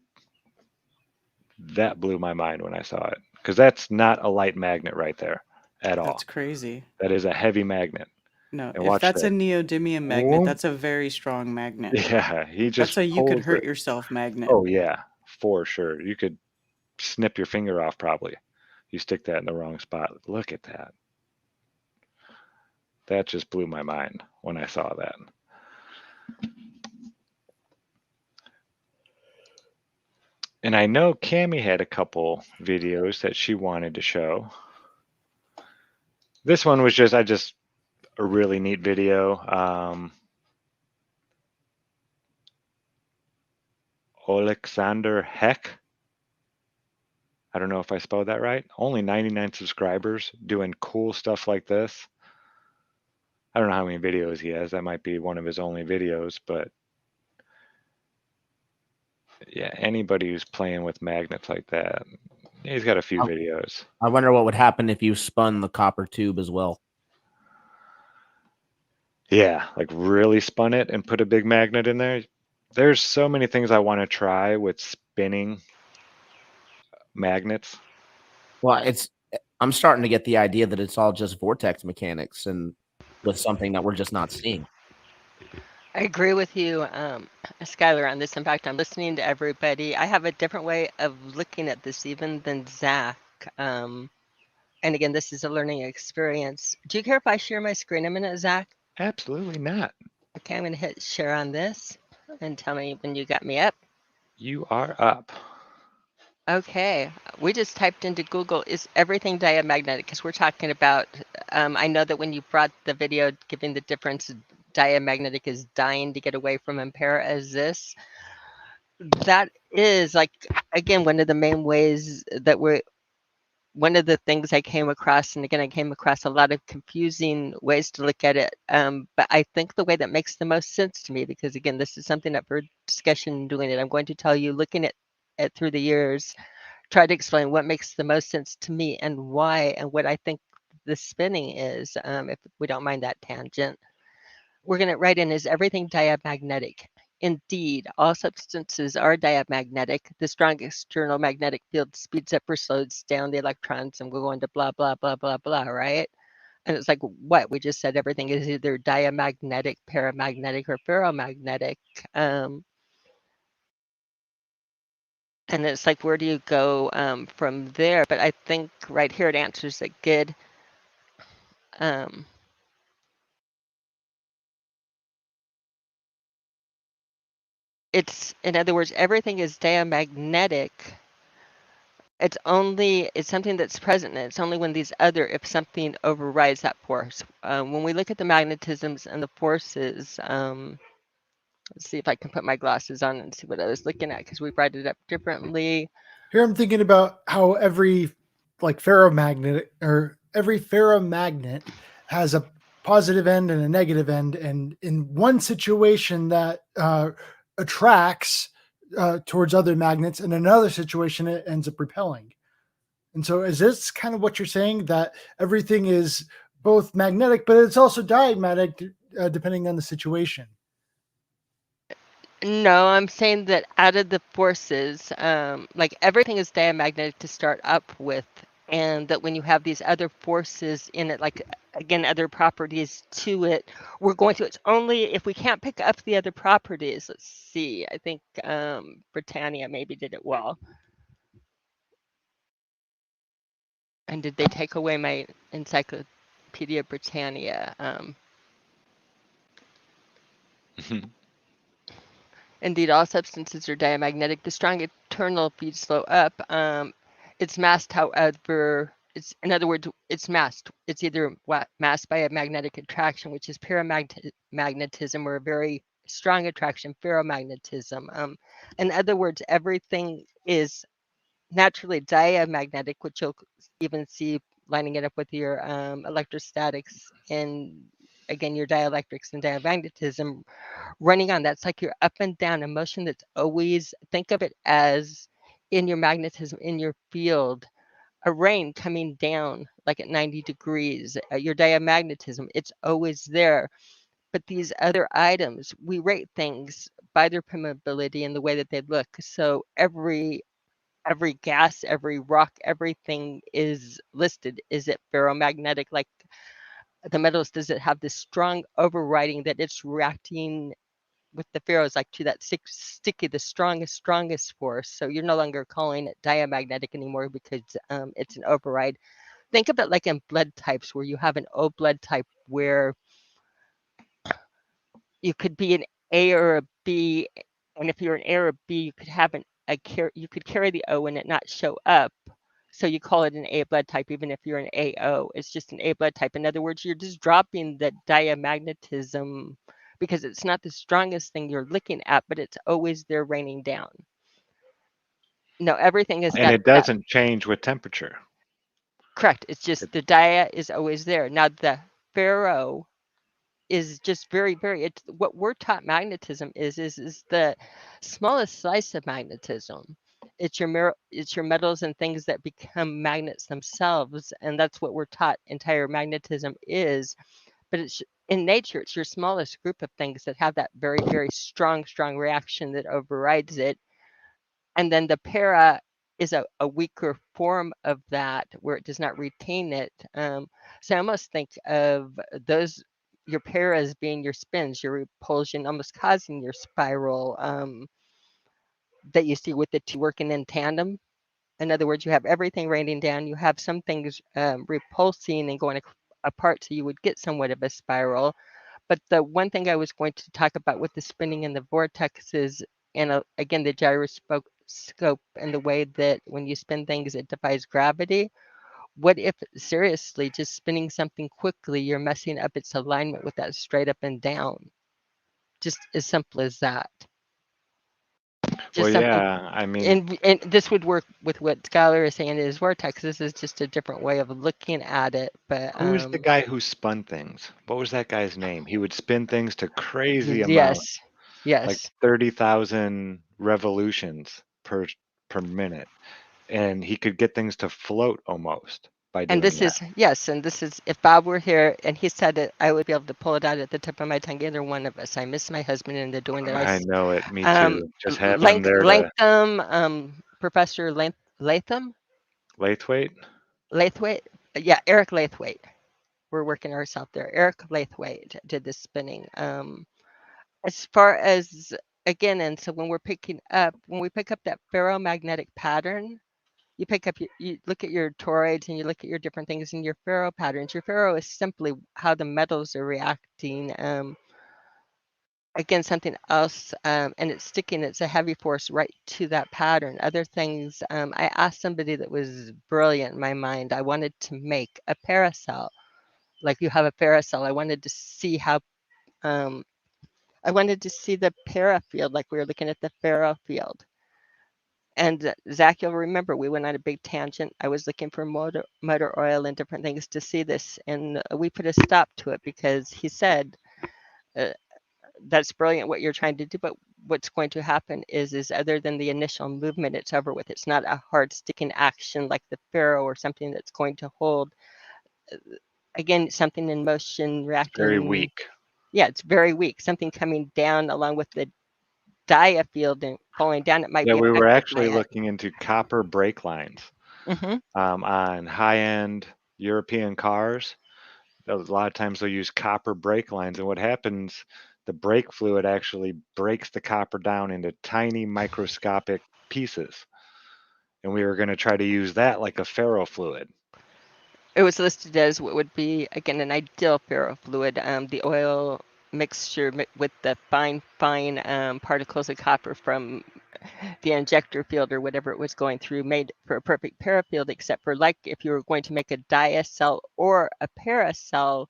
That blew my mind when I saw it, because that's not a light magnet right there at all. That's crazy. That is a heavy magnet. No, And if watch that's a that. neodymium magnet, Whoop. that's a very strong magnet. Yeah, he just That's a you could pulls hurt it. yourself magnet. Oh yeah, for sure. You could snip your finger off probably. You stick that in the wrong spot. Look at that. That just blew my mind when I saw that. And I know Cammie had a couple videos that she wanted to show. This one was just a really neat video. Alexander Heck. I don't know if I spelled that right. Only 99 subscribers doing cool stuff like this. I don't know how many videos he has. That might be one of his only videos, but yeah, anybody who's playing with magnets like that, he's got a few videos. I wonder what would happen if you spun the copper tube as well. Yeah, like really spun it and put a big magnet in there. There's so many things I want to try with spinning magnets. Well, I'm starting to get the idea that it's all just vortex mechanics and with something that we're just not seeing. I agree with you, Skylar, on this. In fact, I'm listening to everybody. I have a different way of looking at this even than Zach. And again, this is a learning experience. Do you care if I share my screen a minute, Zach? Absolutely not. Okay, I'm going to hit share on this and tell me when you got me up. You are up. Okay, we just typed into Google, is everything diamagnetic? Because we're talking about, I know that when you brought the video giving the difference, diamagnetic is dying to get away from ampere as this. That is like, again, one of the main ways that one of the things I came across, and again, I came across a lot of confusing ways to look at it. But I think the way that makes the most sense to me, because again, this is something that for discussion doing it, I'm going to tell you, looking at it through the years, try to explain what makes the most sense to me and why, and what I think the spinning is, if we don't mind that tangent. We're going to write in, is everything diamagnetic? Indeed, all substances are diamagnetic. The strong external magnetic field speeds up or slows down the electrons, and we're going to blah, blah, blah, blah, blah, right? And it's like, what? We just said everything is either diamagnetic, paramagnetic, or ferromagnetic. And it's like, where do you go from there? But I think right here it answers it good. It's, in other words, everything is diamagnetic. It's something that's present, and it's only when if something overrides that force. When we look at the magnetisms and the forces, let's see if I can put my glasses on and see what I was looking at, because we brought it up differently. Here I'm thinking about how every ferromagnet has a positive end and a negative end, and in one situation that attracts towards other magnets, and another situation it ends up repelling. And so is this kind of what you're saying, that everything is both magnetic, but it's also diamagnetic depending on the situation? No, I'm saying that out of the forces, like everything is diamagnetic to start up with, and that when you have these other forces in it, like again, other properties to it, it's only if we can't pick up the other properties. Let's see, I think Britannia maybe did it well. And did they take away my Encyclopedia Britannia? Indeed, all substances are diamagnetic. The strong internal feeds slow up. It's masked, however, in other words, it's masked. It's either masked by a magnetic attraction, which is paramagnetism, or a very strong attraction, ferromagnetism. In other words, everything is naturally diamagnetic, which you'll even see lining it up with your electrostatics and again your dielectrics and diamagnetism running on. That's like your up and down emotion. That's always, think of it as in your magnetism, in your field, a rain coming down like at 90 degrees, your diamagnetism, it's always there. But these other items, we rate things by their permeability and the way that they look. So every gas, every rock, everything is listed. Is it ferromagnetic like the metals? Does it have this strong overriding that it's reacting with the ferros like to that sticky, the strongest force? So you're no longer calling it diamagnetic anymore because it's an override. Think of it like in blood types, where you have an O blood type where you could be an A or a B, and if you're an A or a B, you could have you could carry the O and it not show up. So you call it an A blood type, even if you're an AO. It's just an A blood type. In other words, you're just dropping the diamagnetism because it's not the strongest thing you're looking at, but it's always there raining down. No, everything is And it doesn't change with temperature. Correct. It's just the dia is always there. Now the ferro is just very, very, it's what we're taught magnetism is the smallest slice of magnetism. It's your metals and things that become magnets themselves, and that's what we're taught entire magnetism is. But it's in nature, it's your smallest group of things that have that very, very strong reaction that overrides it. And then the para is a weaker form of that, where it does not retain it. So I almost think of your paras being your spins, your repulsion almost causing your spiral that you see with the two working in tandem. In other words, you have everything raining down, you have some things repulsing and going apart, so you would get somewhat of a spiral. But the one thing I was going to talk about with the spinning and the vortexes, and again, the scope and the way that when you spin things, it defies gravity. What if seriously just spinning something quickly, you're messing up its alignment with that straight up and down? Just as simple as that. Well, Just something, yeah, I mean, and this would work with what Skylar is saying in his vortex. This is just a different way of looking at it. But who's the guy who spun things? What was that guy's name? He would spin things to crazy yes, amounts, like yes. 30,000 revolutions per minute, and he could get things to float almost by And doing this that. is, yes, and this is, if Bob were here and he said it, I would be able to pull it out at the tip of my tongue. Either one of us. I miss my husband in the doing that. I know it. Me too. Just having him there to Professor Latham, Lathwaite. Lathwaite. Yeah, Eric Lathwaite. We're working ourselves there. Eric Lathwaite did the spinning. As far as, again, and so when we pick up that ferromagnetic pattern, you pick up, you look at your toroids and you look at your different things in your ferro patterns. Your ferro is simply how the metals are reacting. Again, something else, and it's sticking, it's a heavy force right to that pattern. Other things, I asked somebody that was brilliant in my mind. I wanted to make a paracel. Like you have a paracel. I wanted to see how, I wanted to see the para field, like we were looking at the ferro field. And Zach, you'll remember we went on a big tangent. I was looking for motor oil and different things to see this, and we put a stop to it because he said, "That's brilliant what you're trying to do, but what's going to happen is other than the initial movement, it's over with. It's not a hard sticking action like the ferro or something that's going to hold. Again, something in motion reacting. Very weak. Yeah, it's very weak. Something coming down along with the dia field and falling down. It might Yeah, be we were affected by actually it." looking into copper brake lines on high-end European cars. A lot of times they'll use copper brake lines, and what happens, the brake fluid actually breaks the copper down into tiny microscopic pieces. And we were going to try to use that like a ferrofluid. It was listed as what would be, again, an ideal ferrofluid. The oil mixture with the fine particles of copper from the injector field or whatever it was going through made for a perfect parafield, except for like if you were going to make a diacell or a paracell,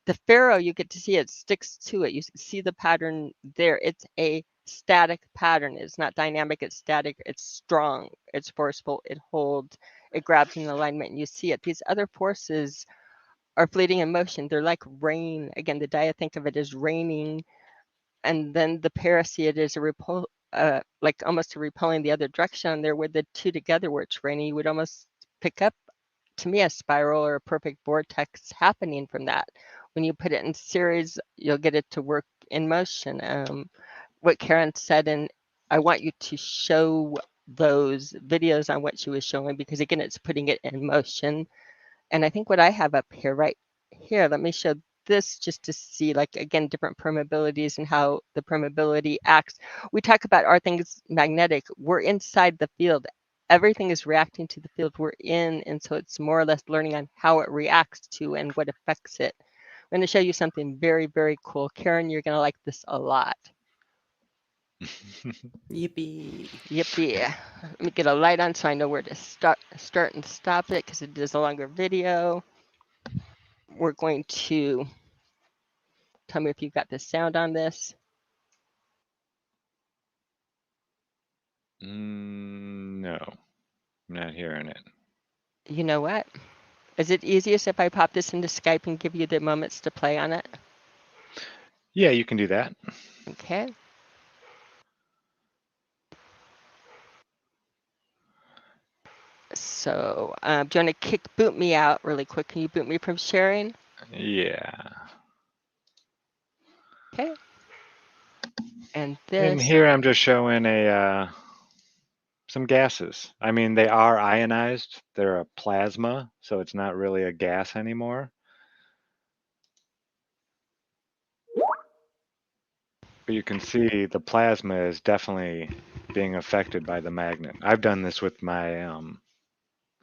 the ferro, you get to see it sticks to it. You see the pattern there. It's a static pattern. It's not dynamic, it's static, it's strong, it's forceful, it holds, it grabs in alignment, and you see it. These other forces are fleeting in motion. They're like rain. Again, the dia, think of it as raining, and then the para, see it as a like almost a repelling the other direction. There with the two together where it's raining, you would almost pick up, to me, a spiral or a perfect vortex happening from that. When you put it in series, you'll get it to work in motion. What Karen said, and I want you to show those videos on what she was showing, because again, it's putting it in motion. And I think what I have up here, right here, let me show this just to see, like, again, different permeabilities and how the permeability acts. We talk about, are things magnetic? We're inside the field. Everything is reacting to the field we're in, and so it's more or less learning on how it reacts to and what affects it. I'm going to show you something very, very cool. Karen, you're going to like this a lot. Yippee. Yippee. Let me get a light on so I know where to start and stop it, because it is a longer video. We're going to, tell me if you've got the sound on this. No, I'm not hearing it. You know what? Is it easiest if I pop this into Skype and give you the moments to play on it? Yeah, you can do that. Okay. So, do you want to boot me out really quick? Can you boot me from sharing? Yeah. Okay. And And this, here I'm just showing some gases. I mean, they are ionized. They're a plasma, so it's not really a gas anymore. But you can see the plasma is definitely being affected by the magnet. I've done this with my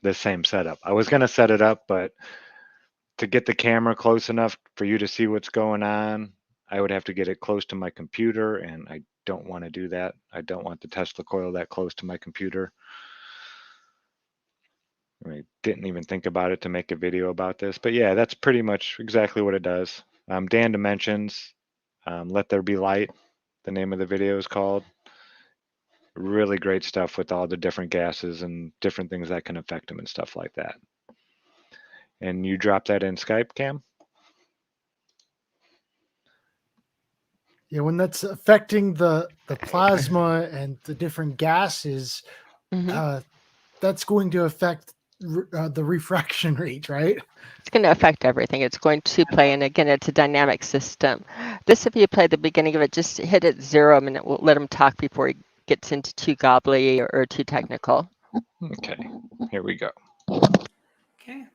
this same setup. I was going to set it up, but to get the camera close enough for you to see what's going on, I would have to get it close to my computer, and I don't want to do that. I don't want the Tesla coil that close to my computer. I didn't even think about it to make a video about this, but yeah, that's pretty much exactly what it does. Dan Dimensions, Let There Be Light, the name of the video is called. Really great stuff with all the different gases and different things that can affect them and stuff like that. And you drop that in Skype, Cam? Yeah, when that's affecting the plasma and the different gases, Mhm. that's going to affect the refraction rate, right? It's going to affect everything. It's going to play, and again, it's a dynamic system. This, if you play the beginning of it, just hit it 0 a minute. We'll let him talk before he gets into too gobbly or too technical. Okay, here we go. Okay,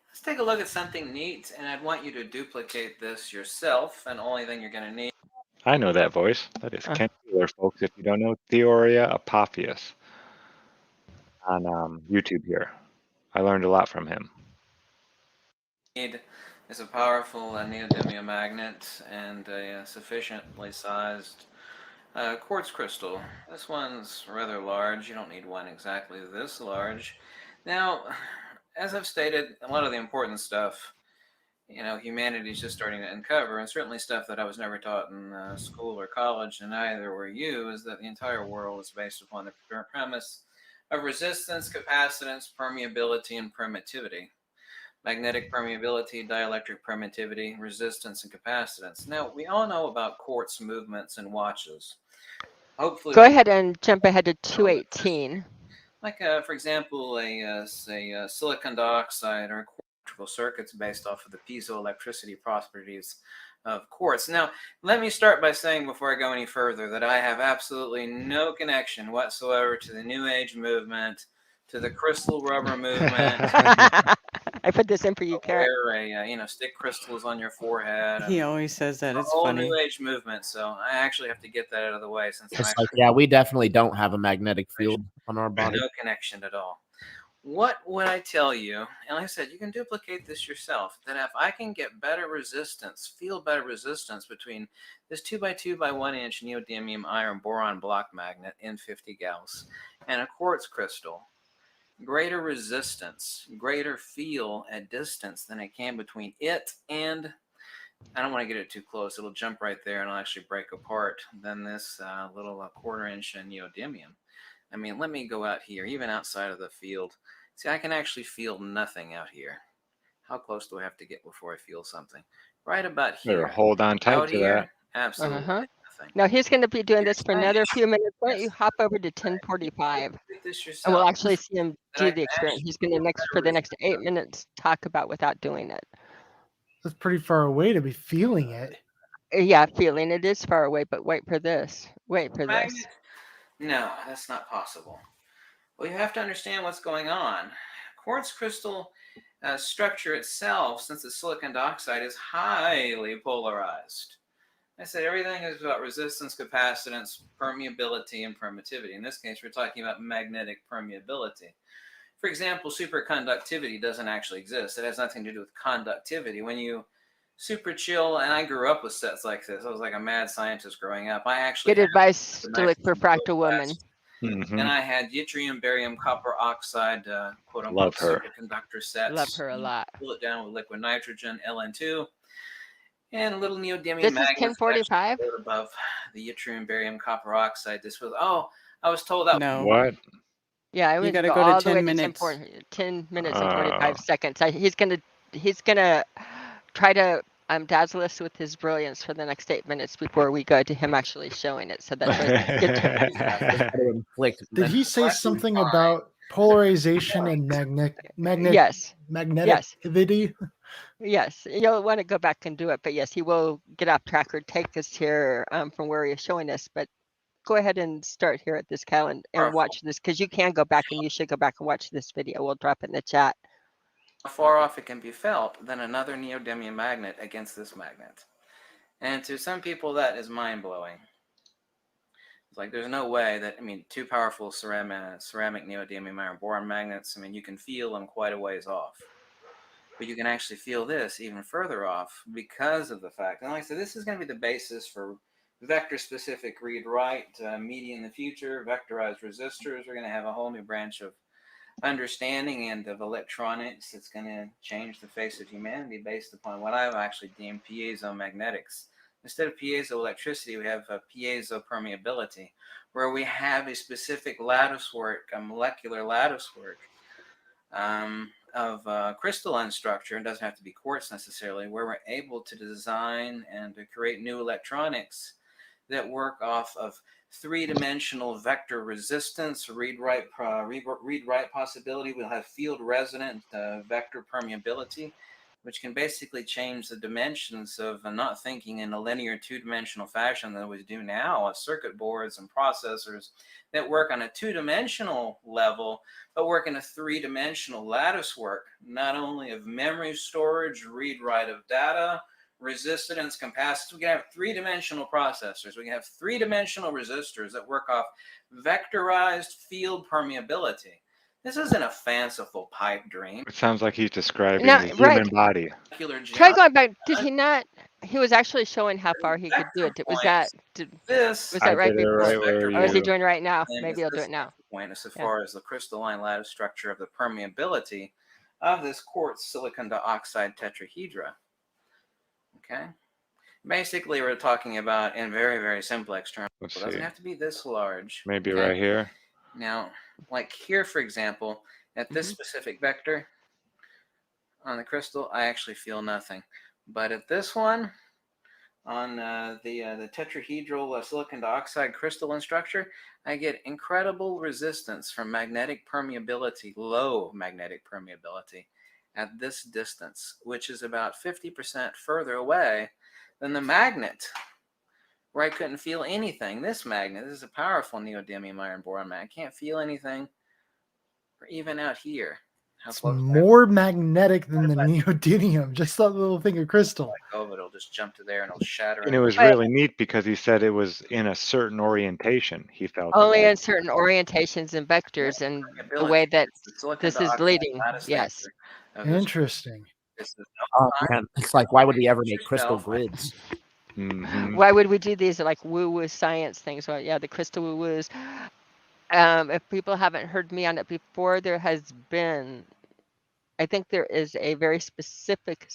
let's take a look at something neat, and I'd want you to duplicate this yourself, and the only thing you're going to need. I know that voice. That is Ken Wheeler, folks. If you don't know Theoria Apophis on YouTube here, I learned a lot from him. Is a powerful neodymium magnet and a sufficiently sized quartz crystal. This one's rather large. You don't need one exactly this large. Now, as I've stated, a lot of the important stuff, humanity's just starting to uncover, and certainly stuff that I was never taught in school or college, and neither were you, is that the entire world is based upon the premise of resistance, capacitance, permeability, and permittivity. Magnetic permeability, dielectric permittivity, resistance, and capacitance. Now, we all know about quartz movements and watches. Hopefully, Go ahead and jump ahead to 218. like, for example, say silicon dioxide or electrical circuits based off of the piezoelectricity properties of quartz. Now, let me start by saying before I go any further that I have absolutely no connection whatsoever to the New Age movement, to the crystal rubber movement. I put this in for you, Karen. Wear stick crystals on your forehead. He always says that. The It's whole funny. New Age movement. So I actually have to get that out of the way since I'm It's like, actually yeah, we definitely don't have a magnetic field on our body. no connection at all. What would I tell you? And like I said, you can duplicate this yourself. That if I can get better resistance, feel better resistance between this 2x2 by 1 inch neodymium iron boron block magnet in 50 Gauss and a quartz crystal, greater resistance, greater feel at distance than I can between it and, I don't want to get it too close, it'll jump right there and it'll actually break apart, than this little quarter-inch neodymium. I mean, let me go out here, even outside of the field. See, I can actually feel nothing out here. How close do I have to get before I feel something? Right about Better here. hold on tight Out to here, that. absolutely nothing. Now he's going to be doing this for another few minutes. Why don't you hop over to 1045, This yourself. and we'll actually see him That I do can the experiment. actually He's going to for the next 8 minutes talk about without doing it. That's pretty far away to be feeling it. Yeah, feeling it is far away, but wait for this. Wait for this. Magnet? No, that's not possible. Well, you have to understand what's going on. Quartz crystal structure itself, since it's silicon dioxide, is highly polarized. I said everything is about resistance, capacitance, permeability, and permittivity. In this case, we're talking about magnetic permeability. For example, superconductivity doesn't actually exist. It has nothing to do with conductivity. When you super chill, and I grew up with sets like this. I was like a mad scientist growing up. I actually Good advice to look for fractal woman. Mm-hmm. And I had yttrium, barium, copper oxide, quote unquote, Love her. superconductor sets. Love her a lot. Cool it down with liquid nitrogen, Ln2, and a little neodymium This is magnets 1045. above the yttrium, barium, copper oxide. This was, I was told that. No. What? Yeah, I You would gotta go go to all the 10 way minutes. to 10 minutes and 45 seconds. He's gonna try to dazzle us with his brilliance for the next 8 minutes before we go to him actually showing it. So that's Did he say something about polarization and Yes. magneticity? Yes, you'll want to go back and do it, but yes, he will get off track or take us here from where he is showing us. But go ahead and start here at this calendar and watch this, because you can go back, and you should go back and watch this video. We'll drop it in the chat. How far off it can be felt than another neodymium magnet against this magnet. And to some people, that is mind-blowing. It's like there's no way that, two powerful ceramic neodymium iron boron magnets, you can feel them quite a ways off. but you can actually feel this even further off because of the fact. And like I said, this is going to be the basis for vector-specific read-write media in the future, vectorized resistors. We're going to have a whole new branch of understanding and of electronics that's going to change the face of humanity based upon what I've actually deemed piezomagnetics. Instead of piezoelectricity, we have piezo permeability, where we have a specific lattice work, a molecular lattice work of crystalline structure. It doesn't have to be quartz necessarily, where we're able to design and to create new electronics that work off of three-dimensional vector resistance, read-write possibility. We'll have field resonant vector permeability, which can basically change the dimensions of not thinking in a linear two-dimensional fashion that we do now with circuit boards and processors that work on a two-dimensional level, but work in a three-dimensional lattice work, not only of memory storage, read-write of data, resistance, capacitance. We can have three-dimensional processors. We can have three-dimensional resistors that work off vectorized field permeability. This isn't a fanciful pipe dream. It sounds like he's describing No, the right. human body. Try going back. Did he not? He was actually showing how far he could do it. Was that This was that I right did it before? right where Or is he you. doing it right now? And Maybe he'll do it now. Point as Yeah. far as the crystalline lattice structure of the permeability of this quartz silicon dioxide tetrahedra. Okay. Basically, we're talking about in very, very simplex terms. Let's It doesn't see. have to be this large. Maybe okay? right here. Now, like here, for example, at this specific vector on the crystal, I actually feel nothing. But at this one, on the tetrahedral silicon dioxide crystalline structure, I get incredible resistance from magnetic permeability, low magnetic permeability at this distance, which is about 50% further away than the magnet, where I couldn't feel anything. This magnet, this is a powerful neodymium iron boron magnet. I can't feel anything, or even out here. How It's close more magnetic than the neodymium. Just that little thing of crystal. it'll just jump to there and it'll shatter. And it was But- really neat because he said it was in a certain orientation. He felt it Only was. in certain orientations and vectors, and the way that this is leading. Yes. Interesting. Oh, man. It's like, why would we ever make crystal grids? Mhm. Why would we do these like woo-woo science things? Well, yeah, the crystal woo-woos. If people haven't heard me on it before, there has been, I think there is a very specific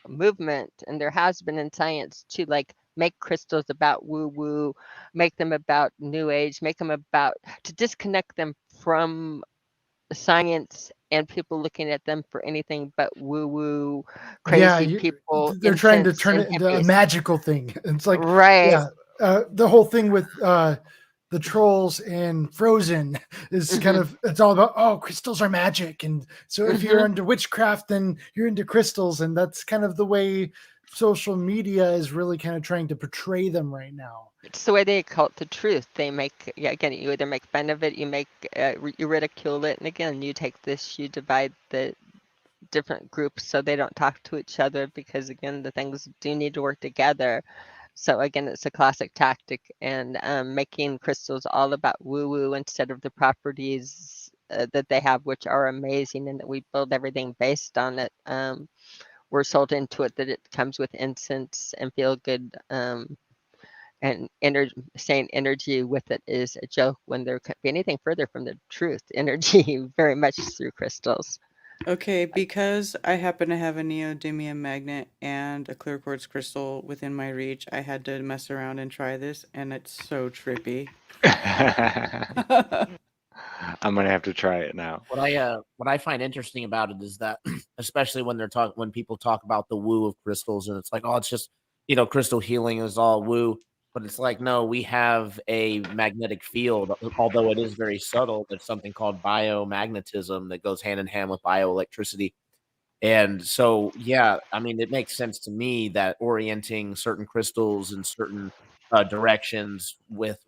movement, and there has been in science to like make crystals about woo-woo, make them about new age, make them about, to disconnect them from science and people looking at them for anything but woo-woo, crazy people. They're trying to incense, turn and it into a hippies. magical thing. It's like, Right. yeah, the whole thing with the trolls and Frozen is kind of, it's all about, oh, crystals are magic. And so if you're into witchcraft, then you're into crystals. And that's kind of the way social media is really kind of trying to portray them right now. It's the way they occult the truth. They make, yeah, again, you either make fun of it, you make, you ridicule it, and again, you take this, you divide the different groups so they don't talk to each other, because again, the things do need to work together. So again, it's a classic tactic, and making crystals all about woo-woo instead of the properties that they have, which are amazing, and that we build everything based on it. We're sold into it that it comes with incense and feel good. And saying energy with it is a joke when there could be anything further from the truth. Energy very much through crystals. Okay, because I happen to have a neodymium magnet and a clear quartz crystal within my reach, I had to mess around and try this, and it's so trippy. I'm gonna have to try it now. What I find interesting about it is that, especially when when people talk about the woo of crystals, and it's like, oh, it's just, crystal healing is all woo. But it's like, no, we have a magnetic field, although it is very subtle. There's something called biomagnetism that goes hand in hand with bioelectricity. And so, yeah, I mean, it makes sense to me that orienting certain crystals in certain directions with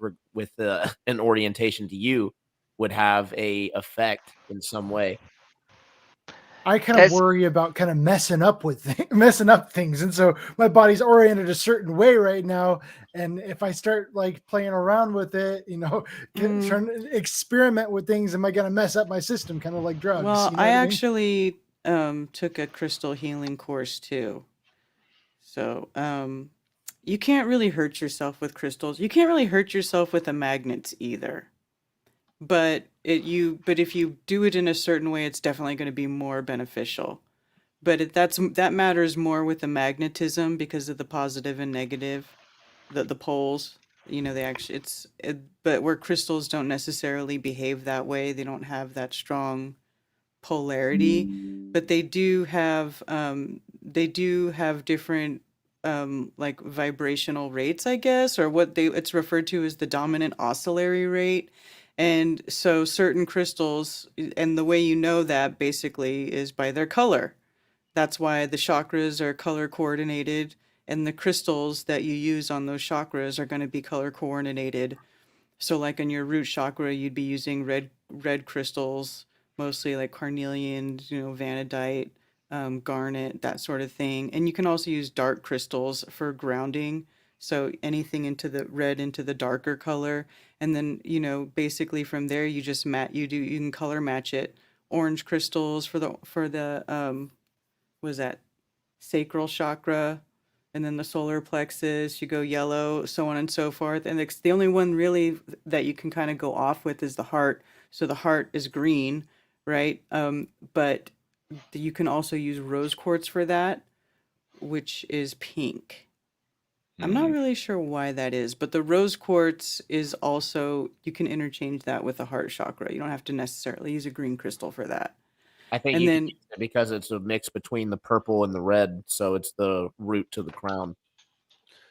an orientation to you would have a effect in some way. I kind of worry about kind of messing up things. And so my body's oriented a certain way right now. And if I start like playing around with it, trying to experiment with things, am I going to mess up my system? Kind of like drugs. Well, I actually took a crystal healing course too. So, you can't really hurt yourself with crystals. You can't really hurt yourself with the magnets either. But if you do it in a certain way, it's definitely going to be more beneficial. But that matters more with the magnetism because of the positive and negative, the poles. You know, they actually but where crystals don't necessarily behave that way, they don't have that strong polarity, but they do have different like vibrational rates, I guess, or it's referred to as the dominant oscillatory rate. And so certain crystals, and the way you know that basically is by their color. That's why the chakras are color coordinated, and the crystals that you use on those chakras are going to be color coordinated. So like in your root chakra, you'd be using red crystals, mostly like carnelian, vanadite, garnet, that sort of thing. And you can also use dark crystals for grounding. So anything into the red into the darker color. And then, basically from there you just you can color match it. Orange crystals for the was that sacral chakra, and then the solar plexus, you go yellow, so on and so forth. And it's the only one really that you can kind of go off with is the heart. So the heart is green, right? But you can also use rose quartz for that, which is pink. I'm not really sure why that is, but the rose quartz is also, you can interchange that with the heart chakra. You don't have to necessarily use a green crystal for that. I think And you then can use it because it's a mix between the purple and the red, so it's the root to the crown.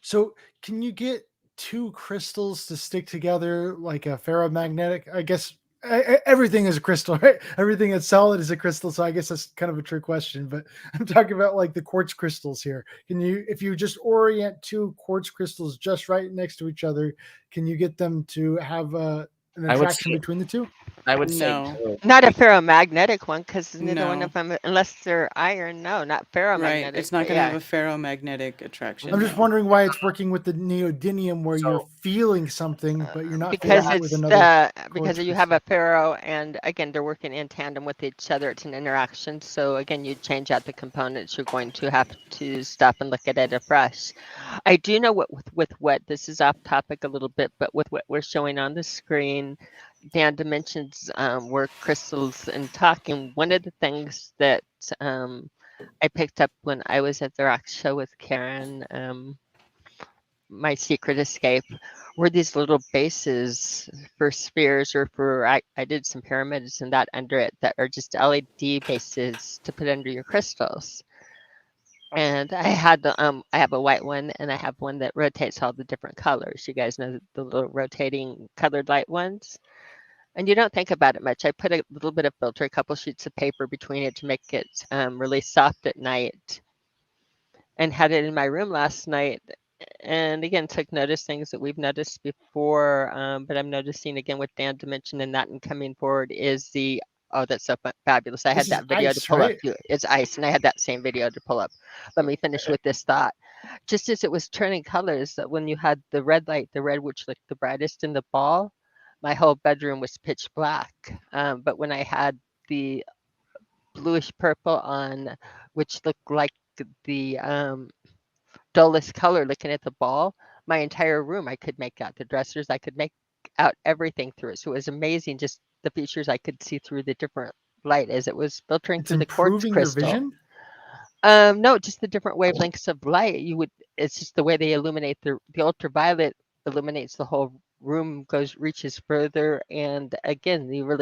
So can you get two crystals to stick together like a ferromagnetic? I guess everything is a crystal, right? Everything that's solid is a crystal. So I guess that's kind of a trick question, but I'm talking about like the quartz crystals here. Can you, if you just orient two quartz crystals just right next to each other, can you get them to have an I would attraction say between the two? I would say no, no. Not a ferromagnetic one, because neither one no, of them, unless they're iron, no, not right. ferromagnetic. It's not But going to have yeah, a ferromagnetic attraction, I'm just no. wondering why it's working with the neodymium where you're So feeling something, but you're not because feeling it with another because quartz you have crystal. a ferro, and again, they're working in tandem with each other. It's an interaction. So again, you change out the components, you're going to have to stop and look at it afresh. I do know with what this is off topic a little bit, but with what we're showing on the screen, Dan dimensions were crystals and talking. One of the things that I picked up when I was at the rock show with Karen, my secret escape, were these little bases for spheres, or I did some pyramids and that under it, that are just LED bases to put under your crystals. And I have a white one, and I have one that rotates all the different colors. You guys know the little rotating colored light ones. And you don't think about it much. I put a little bit of filter, a couple sheets of paper between it to make it really soft at night, and had it in my room last night. And again, took notice things that we've noticed before, but I'm noticing again with Dan dimension and that, and coming forward is oh, that's so fabulous. I had This is that video to ice, pull up. right? It's ice, and I had that same video to pull up. Let me finish with this thought. Just as it was turning colors, that when you had the red light, the red which looked the brightest in the ball, my whole bedroom was pitch black. But when I had the bluish purple on, which looked like the dullest color looking at the ball, my entire room, I could make out the dressers, I could make out everything through it. So it was amazing, just the features I could see through the different light as it was filtering It's through the quartz improving your crystal. vision. No, just the different wavelengths of light. It's just the way they illuminate the ultraviolet illuminates the whole room, reaches further, and again, you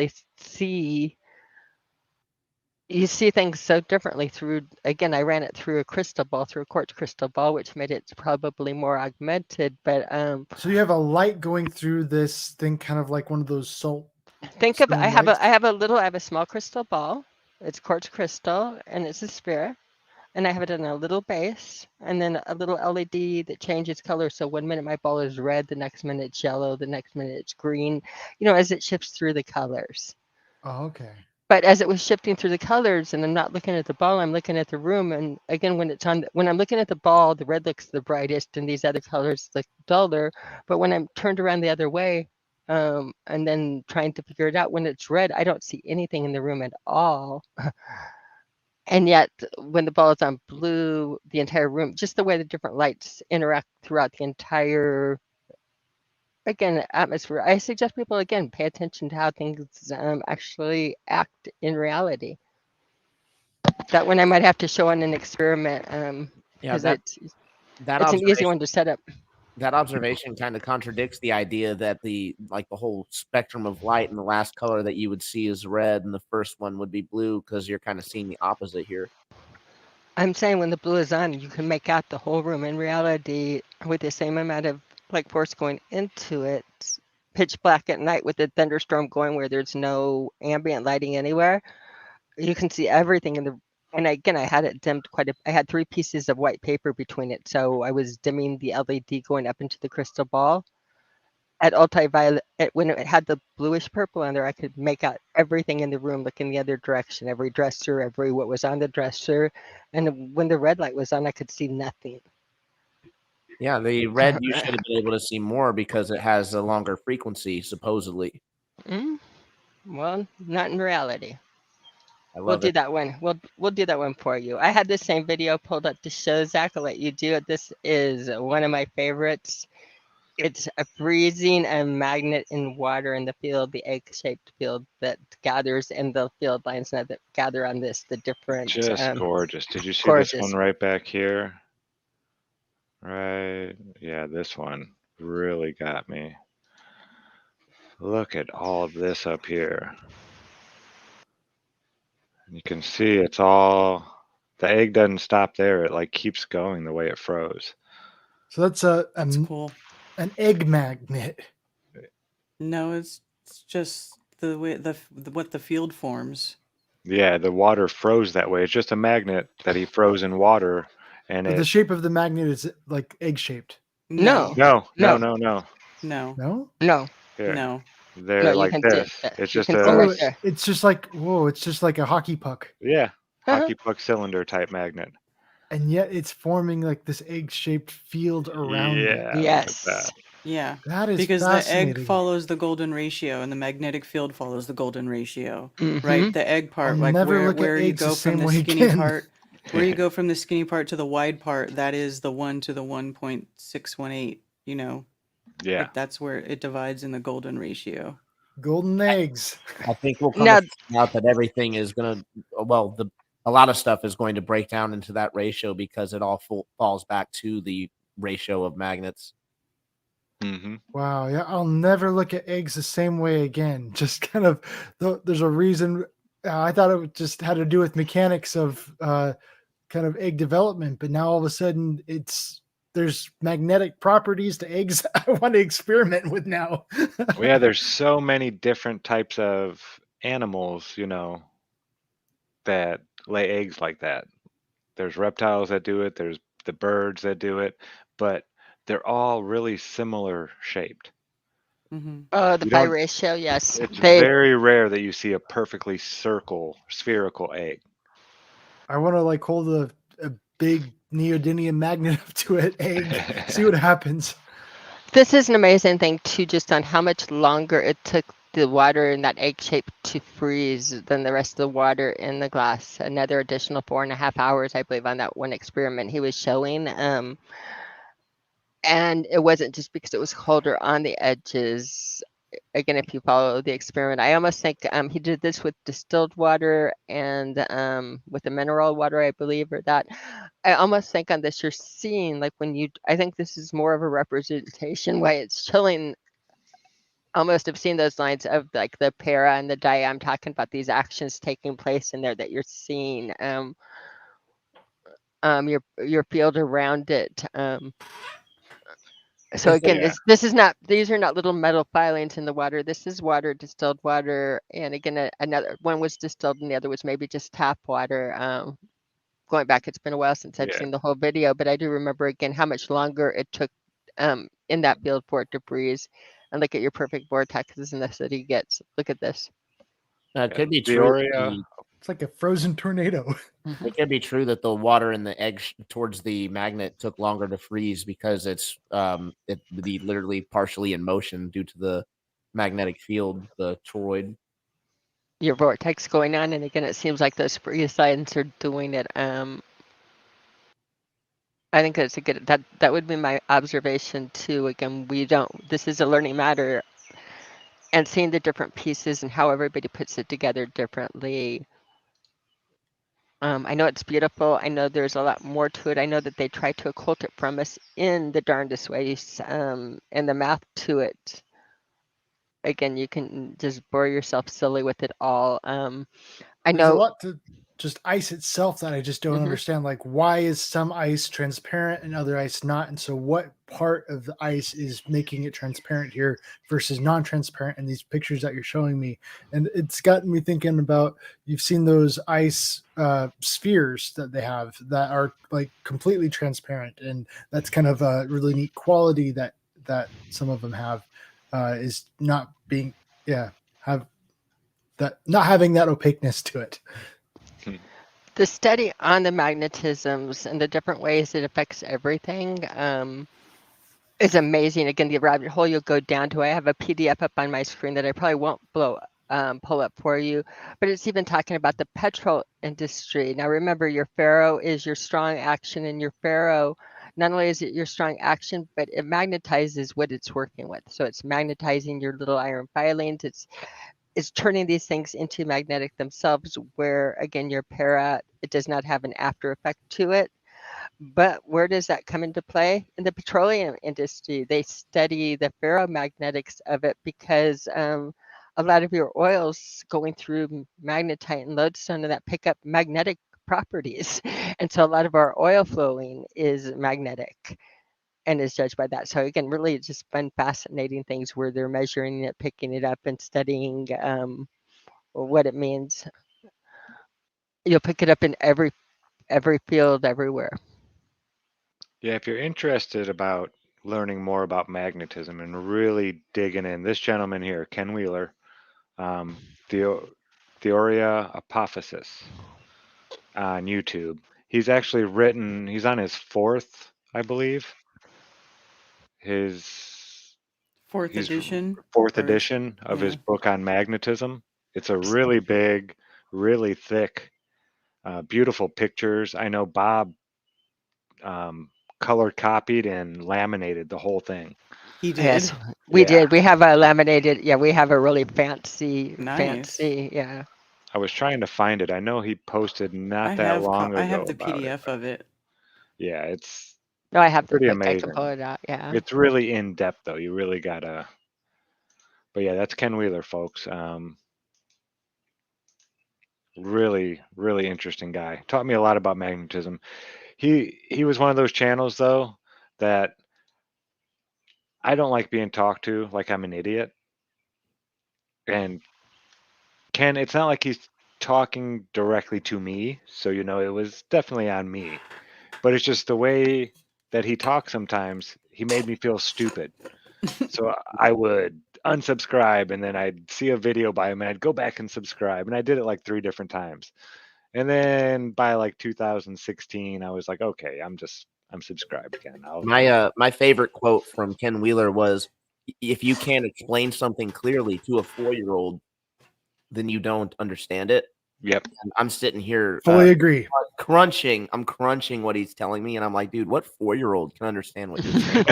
see things so differently through, again, I ran it through a crystal ball, through a quartz crystal ball, which made it probably more augmented. But So you have a light going through this thing, kind of like one of those salt think of, stone lights. I have a small crystal ball. It's quartz crystal, and it's a sphere. And I have it in a little base, and then a little LED that changes color. So 1 minute my ball is red, the next minute it's yellow, the next minute it's green, as it shifts through the colors. Oh, okay. But as it was shifting through the colors, and I'm not looking at the ball, I'm looking at the room. And again, when I'm looking at the ball, the red looks the brightest, and these other colors look duller. But when I'm turned around the other way, and then trying to figure it out, when it's red, I don't see anything in the room at all. And yet, when the ball is on blue, the entire room, just the way the different lights interact throughout the entire, again, atmosphere. I suggest people, again, pay attention to how things actually act in reality. That one I might have to show on an experiment Yeah, because that it's an easy one to set up. that observation kind of contradicts the idea that the whole spectrum of light and the last color that you would see is red and the first one would be blue, because you're kind of seeing the opposite here. I'm saying when the blue is on, you can make out the whole room. In reality, with the same amount of force going into it, pitch black at night with the thunderstorm going where there's no ambient lighting anywhere, you can see everything in the. And again, I had it dimmed I had 3 pieces of white paper between it, so I was dimming the LED going up into the crystal ball. At ultraviolet, when it had the bluish purple on there, I could make out everything in the room looking the other direction, every dresser, every what was on the dresser. And when the red light was on, I could see nothing. Yeah, the red you should have been able to see more because it has a longer frequency, supposedly. Well, not in reality. We'll do that one. We'll do that one for you. I had the same video pulled up to show Zach. I'll let you do it. This is one of my favorites. It's a freezing a magnet in water in the field, the egg-shaped field that gathers in the field lines that gather on this, the different. Just gorgeous. Did you see gorgeous. this one right back here? Right. Yeah, this one really got me. Look at all of this up here. And you can see it's all, the egg doesn't stop there. It like keeps going the way it froze. So that's cool. An egg magnet. No, it's just the way what the field forms. Yeah, the water froze that way. It's just a magnet that he froze in water, and But the shape of the magnet is like egg shaped. No. No. No. Here. No. They're No, you like can this. see it. It's You just can see a right there. It's just like it's just like a hockey puck. yeah, hockey puck cylinder type magnet. And yet it's forming like this egg-shaped field around it. Yeah. Yes. Yeah. That is because the fascinating. egg follows the golden ratio and the magnetic field follows the golden ratio. Mhm. Right? The egg part, I'll like never look at where you eggs the go from same the way skinny again. part, where you go from the skinny part to the wide part, that is the 1 to the 1.618, you know. Yeah. Like that's where it divides in the golden ratio. Golden eggs. I think we'll come Now- to find out that everything is going to, a lot of stuff is going to break down into that ratio because it all falls back to the ratio of magnets. Mm-hmm. Wow. Yeah. I'll never look at eggs the same way again. Just kind of, there's a reason. I thought it just had to do with mechanics of kind of egg development, but now all of a sudden there's magnetic properties to eggs I want to experiment with now. Well, yeah, there's so many different types of animals, you know, that lay eggs like that. There's reptiles that do it, there's the birds that do it, but they're all really similar shaped. Mm-hmm. Oh, the You pi don't- ratio, yes. It's very rare that you see a perfectly spherical egg. I want to like hold a big neodymium magnet up to an egg, see what happens. This is an amazing thing too, just on how much longer it took the water in that egg shape to freeze than the rest of the water in the glass. Another additional 4.5 hours, I believe, on that one experiment he was showing. And it wasn't just because it was colder on the edges. Again, if you follow the experiment, I almost think he did this with distilled water and with the mineral water, I believe, or that. I almost think on this you're seeing like I think this is more of a representation why it's chilling. Almost have seen those lines of like the para and the dia. I'm talking about these actions taking place in there that you're seeing. Your field around it. So again, these are not little metal filings in the water. This is water, distilled water, and again, another one was distilled, and the other was maybe just tap water. Going back, it's been a while since I've seen the whole video, but I do remember again how much longer it took in that field for it to freeze. And look at your perfect vortexes in the city gets. Look at this. It could be true. It's like a frozen tornado. It could be true that the water in the egg towards the magnet took longer to freeze because it's it would be literally partially in motion due to the magnetic field, the toroid. your vortex going on, and again, it seems like those ions are doing it. I think that's a good, that would be my observation too. Again, this is a learning matter, and seeing the different pieces and how everybody puts it together differently. I know it's beautiful. I know there's a lot more to it. I know that they try to occult it from us in the darndest ways, and the math to it. Again, you can just bore yourself silly with it all. I There's a know. lot to just ice itself that I just don't understand. Like, why is some ice transparent and other ice not? And so, what part of the ice is making it transparent here versus non-transparent in these pictures that you're showing me? And it's gotten me thinking about, you've seen those ice spheres that they have that are like completely transparent, and that's kind of a really neat quality that some of them have, is not being have that, not having that opaqueness to it. The study on the magnetisms and the different ways it affects everything is amazing. Again, the rabbit hole you'll go down to. I have a PDF up on my screen that I probably won't pull up for you, but it's even talking about the petrol industry. Now, remember, your Ferro is your strong action, and your Ferro, not only is it your strong action, but it magnetizes what it's working with. So it's magnetizing your little iron filings. It's turning these things into magnetic themselves, where again, your para, it does not have an after effect to it. But where does that come into play? In the petroleum industry, they study the ferromagnetics of it, because a lot of your oils going through magnetite and lodestone and that pick up magnetic properties. And so a lot of our oil flowing is magnetic and is judged by that. So again, really just fun, fascinating things where they're measuring it, picking it up, and studying what it means. You'll pick it up in every field, everywhere. Yeah, if you're interested about learning more about magnetism and really digging in, this gentleman here, Ken Wheeler, Theoria Apophysis on YouTube. He's actually written, he's on his fourth, I believe, his Fourth he's edition. fourth Or edition of his yeah. book on magnetism. It's a really big, really thick, beautiful pictures. I know Bob color copied and laminated the whole thing. He did. Yes, we Yeah. did. We have a laminated. Yeah, we have a really fancy, Nice. Yeah. I was trying to find it. I know he posted not that long I ago have the about it. PDF of it. Yeah, it's No, I have the pretty book. I can amazing. pull it out. Yeah. It's really in depth though. You really gotta. But yeah, that's Ken Wheeler, folks. Really, really interesting guy. Taught me a lot about magnetism. He was one of those channels though that I don't like being talked to like I'm an idiot. And Ken, it's not like he's talking directly to me, so it was definitely on me. But it's just the way that he talks sometimes, he made me feel stupid. So I would unsubscribe and then I'd see a video by him and I'd go back and subscribe. And I did it like 3 different times. And then by like 2016, I was like, okay, I'm subscribed again. My favorite quote from Ken Wheeler was, "If you can't explain something clearly to a 4-year-old, then you don't understand it." Yep. And I'm sitting here Fully agree. crunching. I'm crunching what he's telling me, and I'm like, dude, what 4-year-old can understand what you're saying?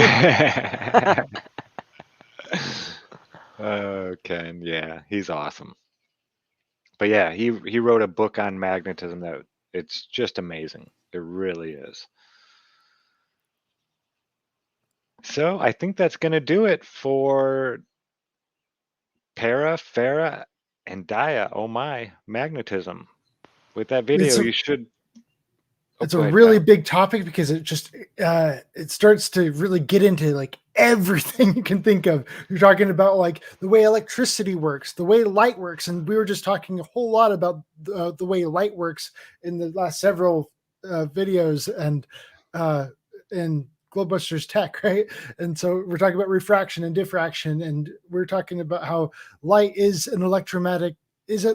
Ken, yeah, he's awesome. But yeah, he wrote a book on magnetism that it's just amazing. It really is. So I think that's going to do it for para, Farah, and Dia. Oh my, magnetism. With that video, you should. It's a really big topic because it just it starts to really get into like everything you can think of. You're talking about like the way electricity works, the way light works, and we were just talking a whole lot about the way light works in the last several videos and GLOBEBUSTERS tech, right? And so we're talking about refraction and diffraction, and we're talking about how light is an electromagnetic is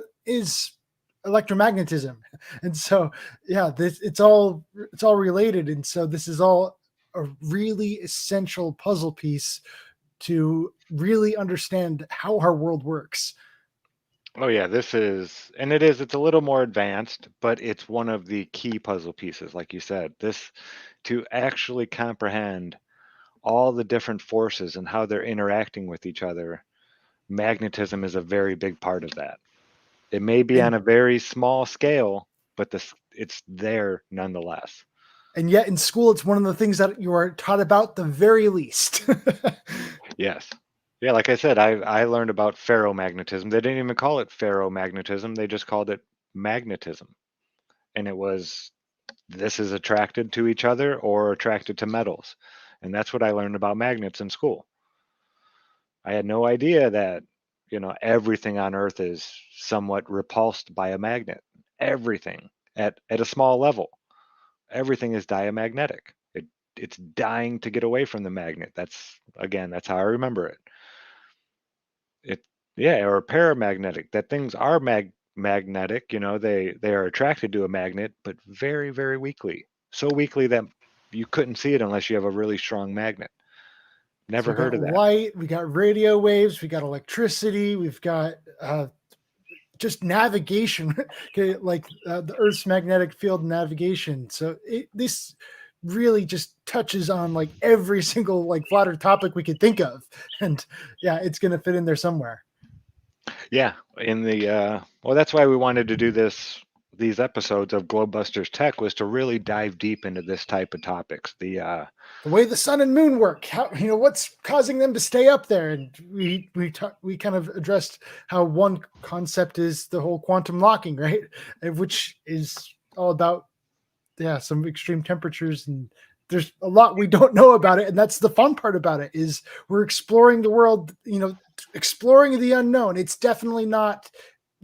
electromagnetism. And so yeah, it's all related, and so this is all a really essential puzzle piece to really understand how our world works. Oh yeah, this is, and it's a little more advanced, but it's one of the key puzzle pieces, like you said. This, to actually comprehend all the different forces and how they're interacting with each other, magnetism is a very big part of that. It may be on And a very small scale, but it's there nonetheless. and yet in school it's one of the things that you are taught about the very least. Yes. Yeah, like I said, I learned about ferromagnetism. They didn't even call it ferromagnetism. They just called it magnetism. And it was, this is attracted to each other or attracted to metals. And that's what I learned about magnets in school. I had no idea that, everything on Earth is somewhat repulsed by a magnet. Everything at a small level. Everything is diamagnetic. It's dying to get away from the magnet. That's how I remember it. It Yeah, or paramagnetic. That things are magnetic, they are attracted to a magnet, but very, very weakly. So weakly that you couldn't see it unless you have a really strong magnet. So Never we got heard of that. light, we got radio waves, we got electricity, we've got just navigation, okay, like the Earth's magnetic field navigation. So this really just touches on like every single like flat Earth topic we could think of, and yeah, it's going to fit in there somewhere. Yeah, well, that's why we wanted to do these episodes of GlobeBusters Tech, was to really dive deep into this type of topics. The way the sun and moon work, how, what's causing them to stay up there, and we kind of addressed how one concept is the whole quantum locking, right, which is all about some extreme temperatures, and there's a lot we don't know about it, and that's the fun part about it, is we're exploring the world, exploring the unknown. It's definitely not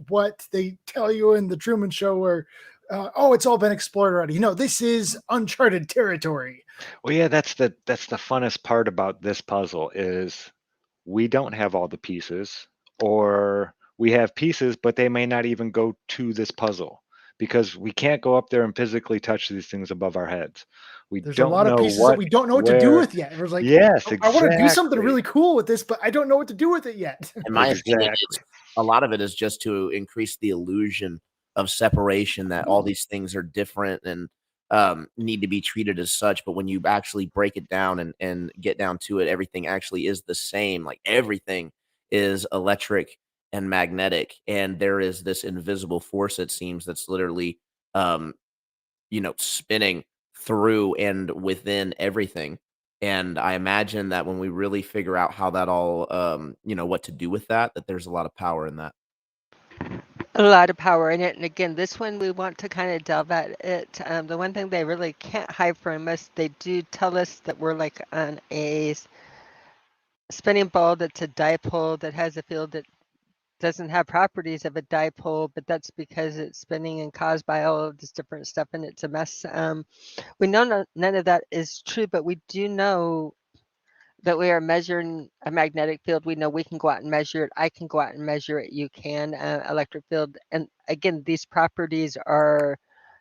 what they tell you in the Truman Show, where it's all been explored already. This is uncharted territory. Well, yeah, that's the funnest part about this puzzle is we don't have all the pieces, or we have pieces, but they may not even go to this puzzle because we can't go up there and physically touch these things above our heads. We There's a don't lot of know pieces that what, we don't know what to do where. with yet. It was like, Yes, I want to do something exactly. really cool with this, but I don't know what to do with it yet. In my opinion, Exactly. it's a lot of it is just to increase the illusion of separation, that all these things are different and need to be treated as such. But when you actually break it down and get down to it, everything actually is the same. Like everything is electric and magnetic, and there is this invisible force, it seems, that's literally um, spinning through and within everything. And I imagine that when we really figure out how that all, what to do with that, that there's a lot of power in that. A lot of power in it. And again, this one we want to kind of delve at it. The one thing they really can't hide from us, they do tell us that we're like on a spinning ball that's a dipole that has a field that doesn't have properties of a dipole, but that's because it's spinning and caused by all of this different stuff, and it's a mess. We know none of that is true, but we do know that we are measuring a magnetic field. We know we can go out and measure it. I can go out and measure it. You can, electric field. And again, these properties are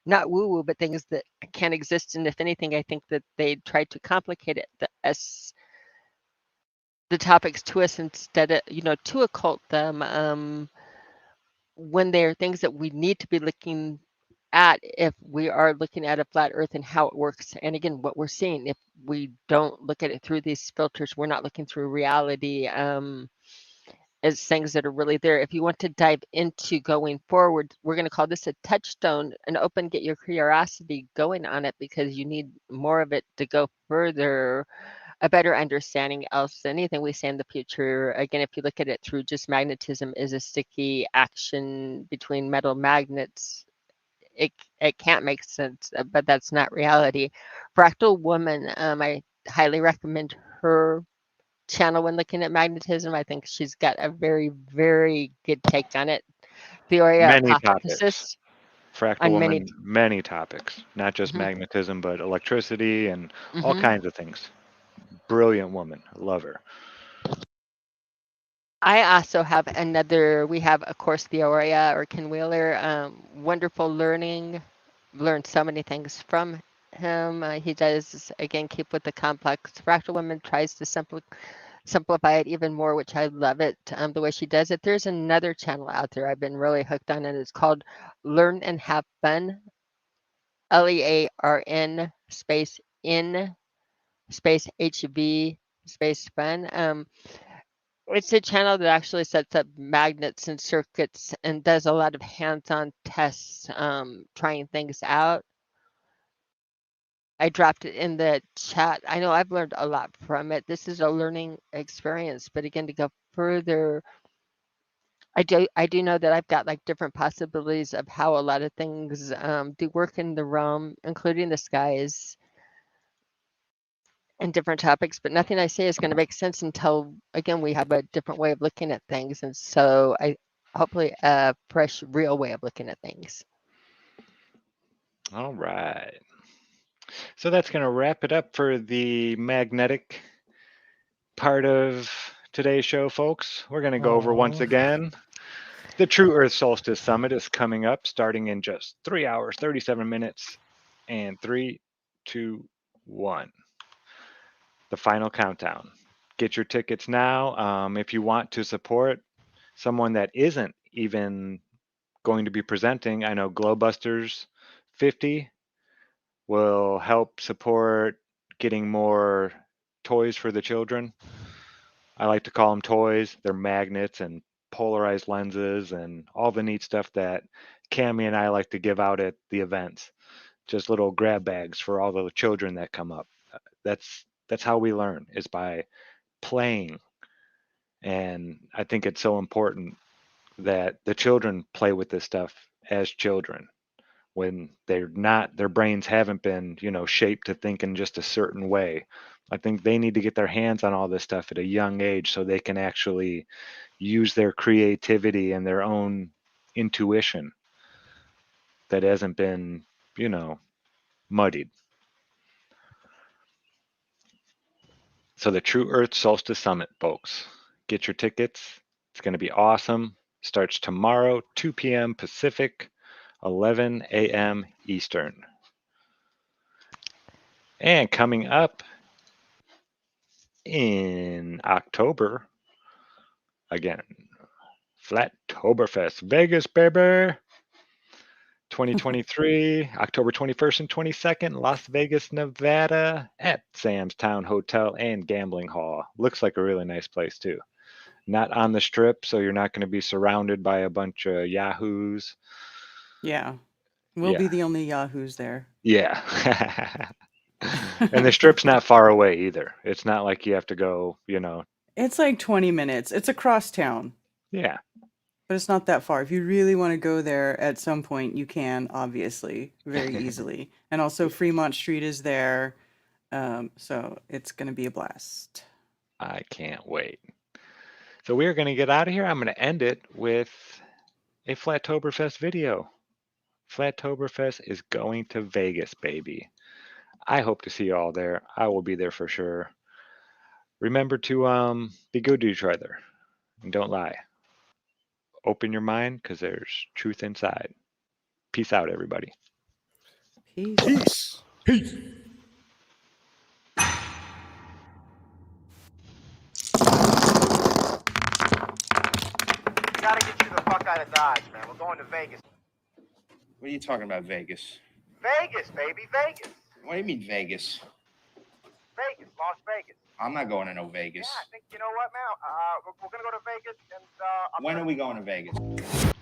not woo-woo, but things that can exist. And if anything, I think that they try to complicate it, the topics to us instead of, to occult them, when they are things that we need to be looking at if we are looking at a flat earth and how it works. And again, what we're seeing, if we don't look at it through these filters, we're not looking through reality, as things that are really there. If you want to dive into going forward, we're going to call this a touchstone, and open, get your curiosity going on it, because you need more of it to go further, a better understanding else than anything we say in the future. Again, if you look at it through just magnetism is a sticky action between metal magnets, it can't make sense, but that's not reality. Fractal Woman, I highly recommend her channel when looking at magnetism. I think she's got a very, very good take on it. Theory Many topics. hypothesis Fractal on many. Woman, many topics, not just Mhm, magnetism, but electricity and all mhm. kinds of things. Brilliant woman. Love her. I also have another, we have, of course, Theoria or Ken Wheeler. Wonderful learning. Learned so many things from him. He does, again, keep with the complex. Fractal Woman tries to simplify it even more, which I love it, the way she does it. There's another channel out there I've been really hooked on, and it's called Learn and Have Fun, LEARN space in space HV space fun. It's a channel that actually sets up magnets and circuits and does a lot of hands-on tests, trying things out. I dropped it in the chat. I know I've learned a lot from it. This is a learning experience, but again, to go further, I do know that I've got like different possibilities of how a lot of things do work in the realm, including the skies and different topics, but nothing I say is going to make sense until, again, we have a different way of looking at things. And so hopefully a fresh, real way of looking at things. All right. So that's going to wrap it up for the magnetic part of today's show, folks. We're going to go over once again. The True Earth Solstice Summit is coming up starting in just 3 hours, 37 minutes, and 3, 2, 1. The final countdown. Get your tickets now. If you want to support someone that isn't even going to be presenting, I know GLOBEBUSTERS 50 will help support getting more toys for the children. I like to call them toys. They're magnets and polarized lenses and all the neat stuff that Cammie and I like to give out at the events. Just little grab bags for all the children that come up. That's how we learn, is by playing. And I think it's so important that the children play with this stuff as children when they're not, their brains haven't been, shaped to think in just a certain way. I think they need to get their hands on all this stuff at a young age so they can actually use their creativity and their own intuition that hasn't been, muddied. So the True Earth Solstice Summit, folks, get your tickets. It's going to be awesome. Starts tomorrow, 2 p.m. Pacific, 11 a.m. Eastern. And coming up in October, again, Flattoberfest, Vegas, baby. 2023, October 21st and 22nd, Las Vegas, Nevada, at Sam's Town Hotel and Gambling Hall. Looks like a really nice place, too. Not on the strip, so you're not going to be surrounded by a bunch of yahoos. Yeah. We'll be the only yahoos there. Yeah. And the strip's not far away either. It's not like you have to go, It's like 20 minutes. It's across town. Yeah. But it's not that far. If you really want to go there at some point, you can, obviously, very easily. And also Fremont Street is there. So it's going to be a blast. I can't wait. So we're going to get out of here. I'm going to end it with a Flattoberfest video. Flattoberfest is going to Vegas, baby. I hope to see you all there. I will be there for sure. Remember to be good to each other and don't lie. Open your mind because there's truth inside. Peace out, everybody. Peace. Peace. Gotta get you the fuck out of Dodge, man. We're going to Vegas. What are you talking about, Vegas? Vegas, baby, Vegas. What do you mean Vegas? Vegas, Las Vegas. I'm not going to no Vegas. Yeah, I think, you know what, man? We're gonna go to Vegas and... When are we going to Vegas?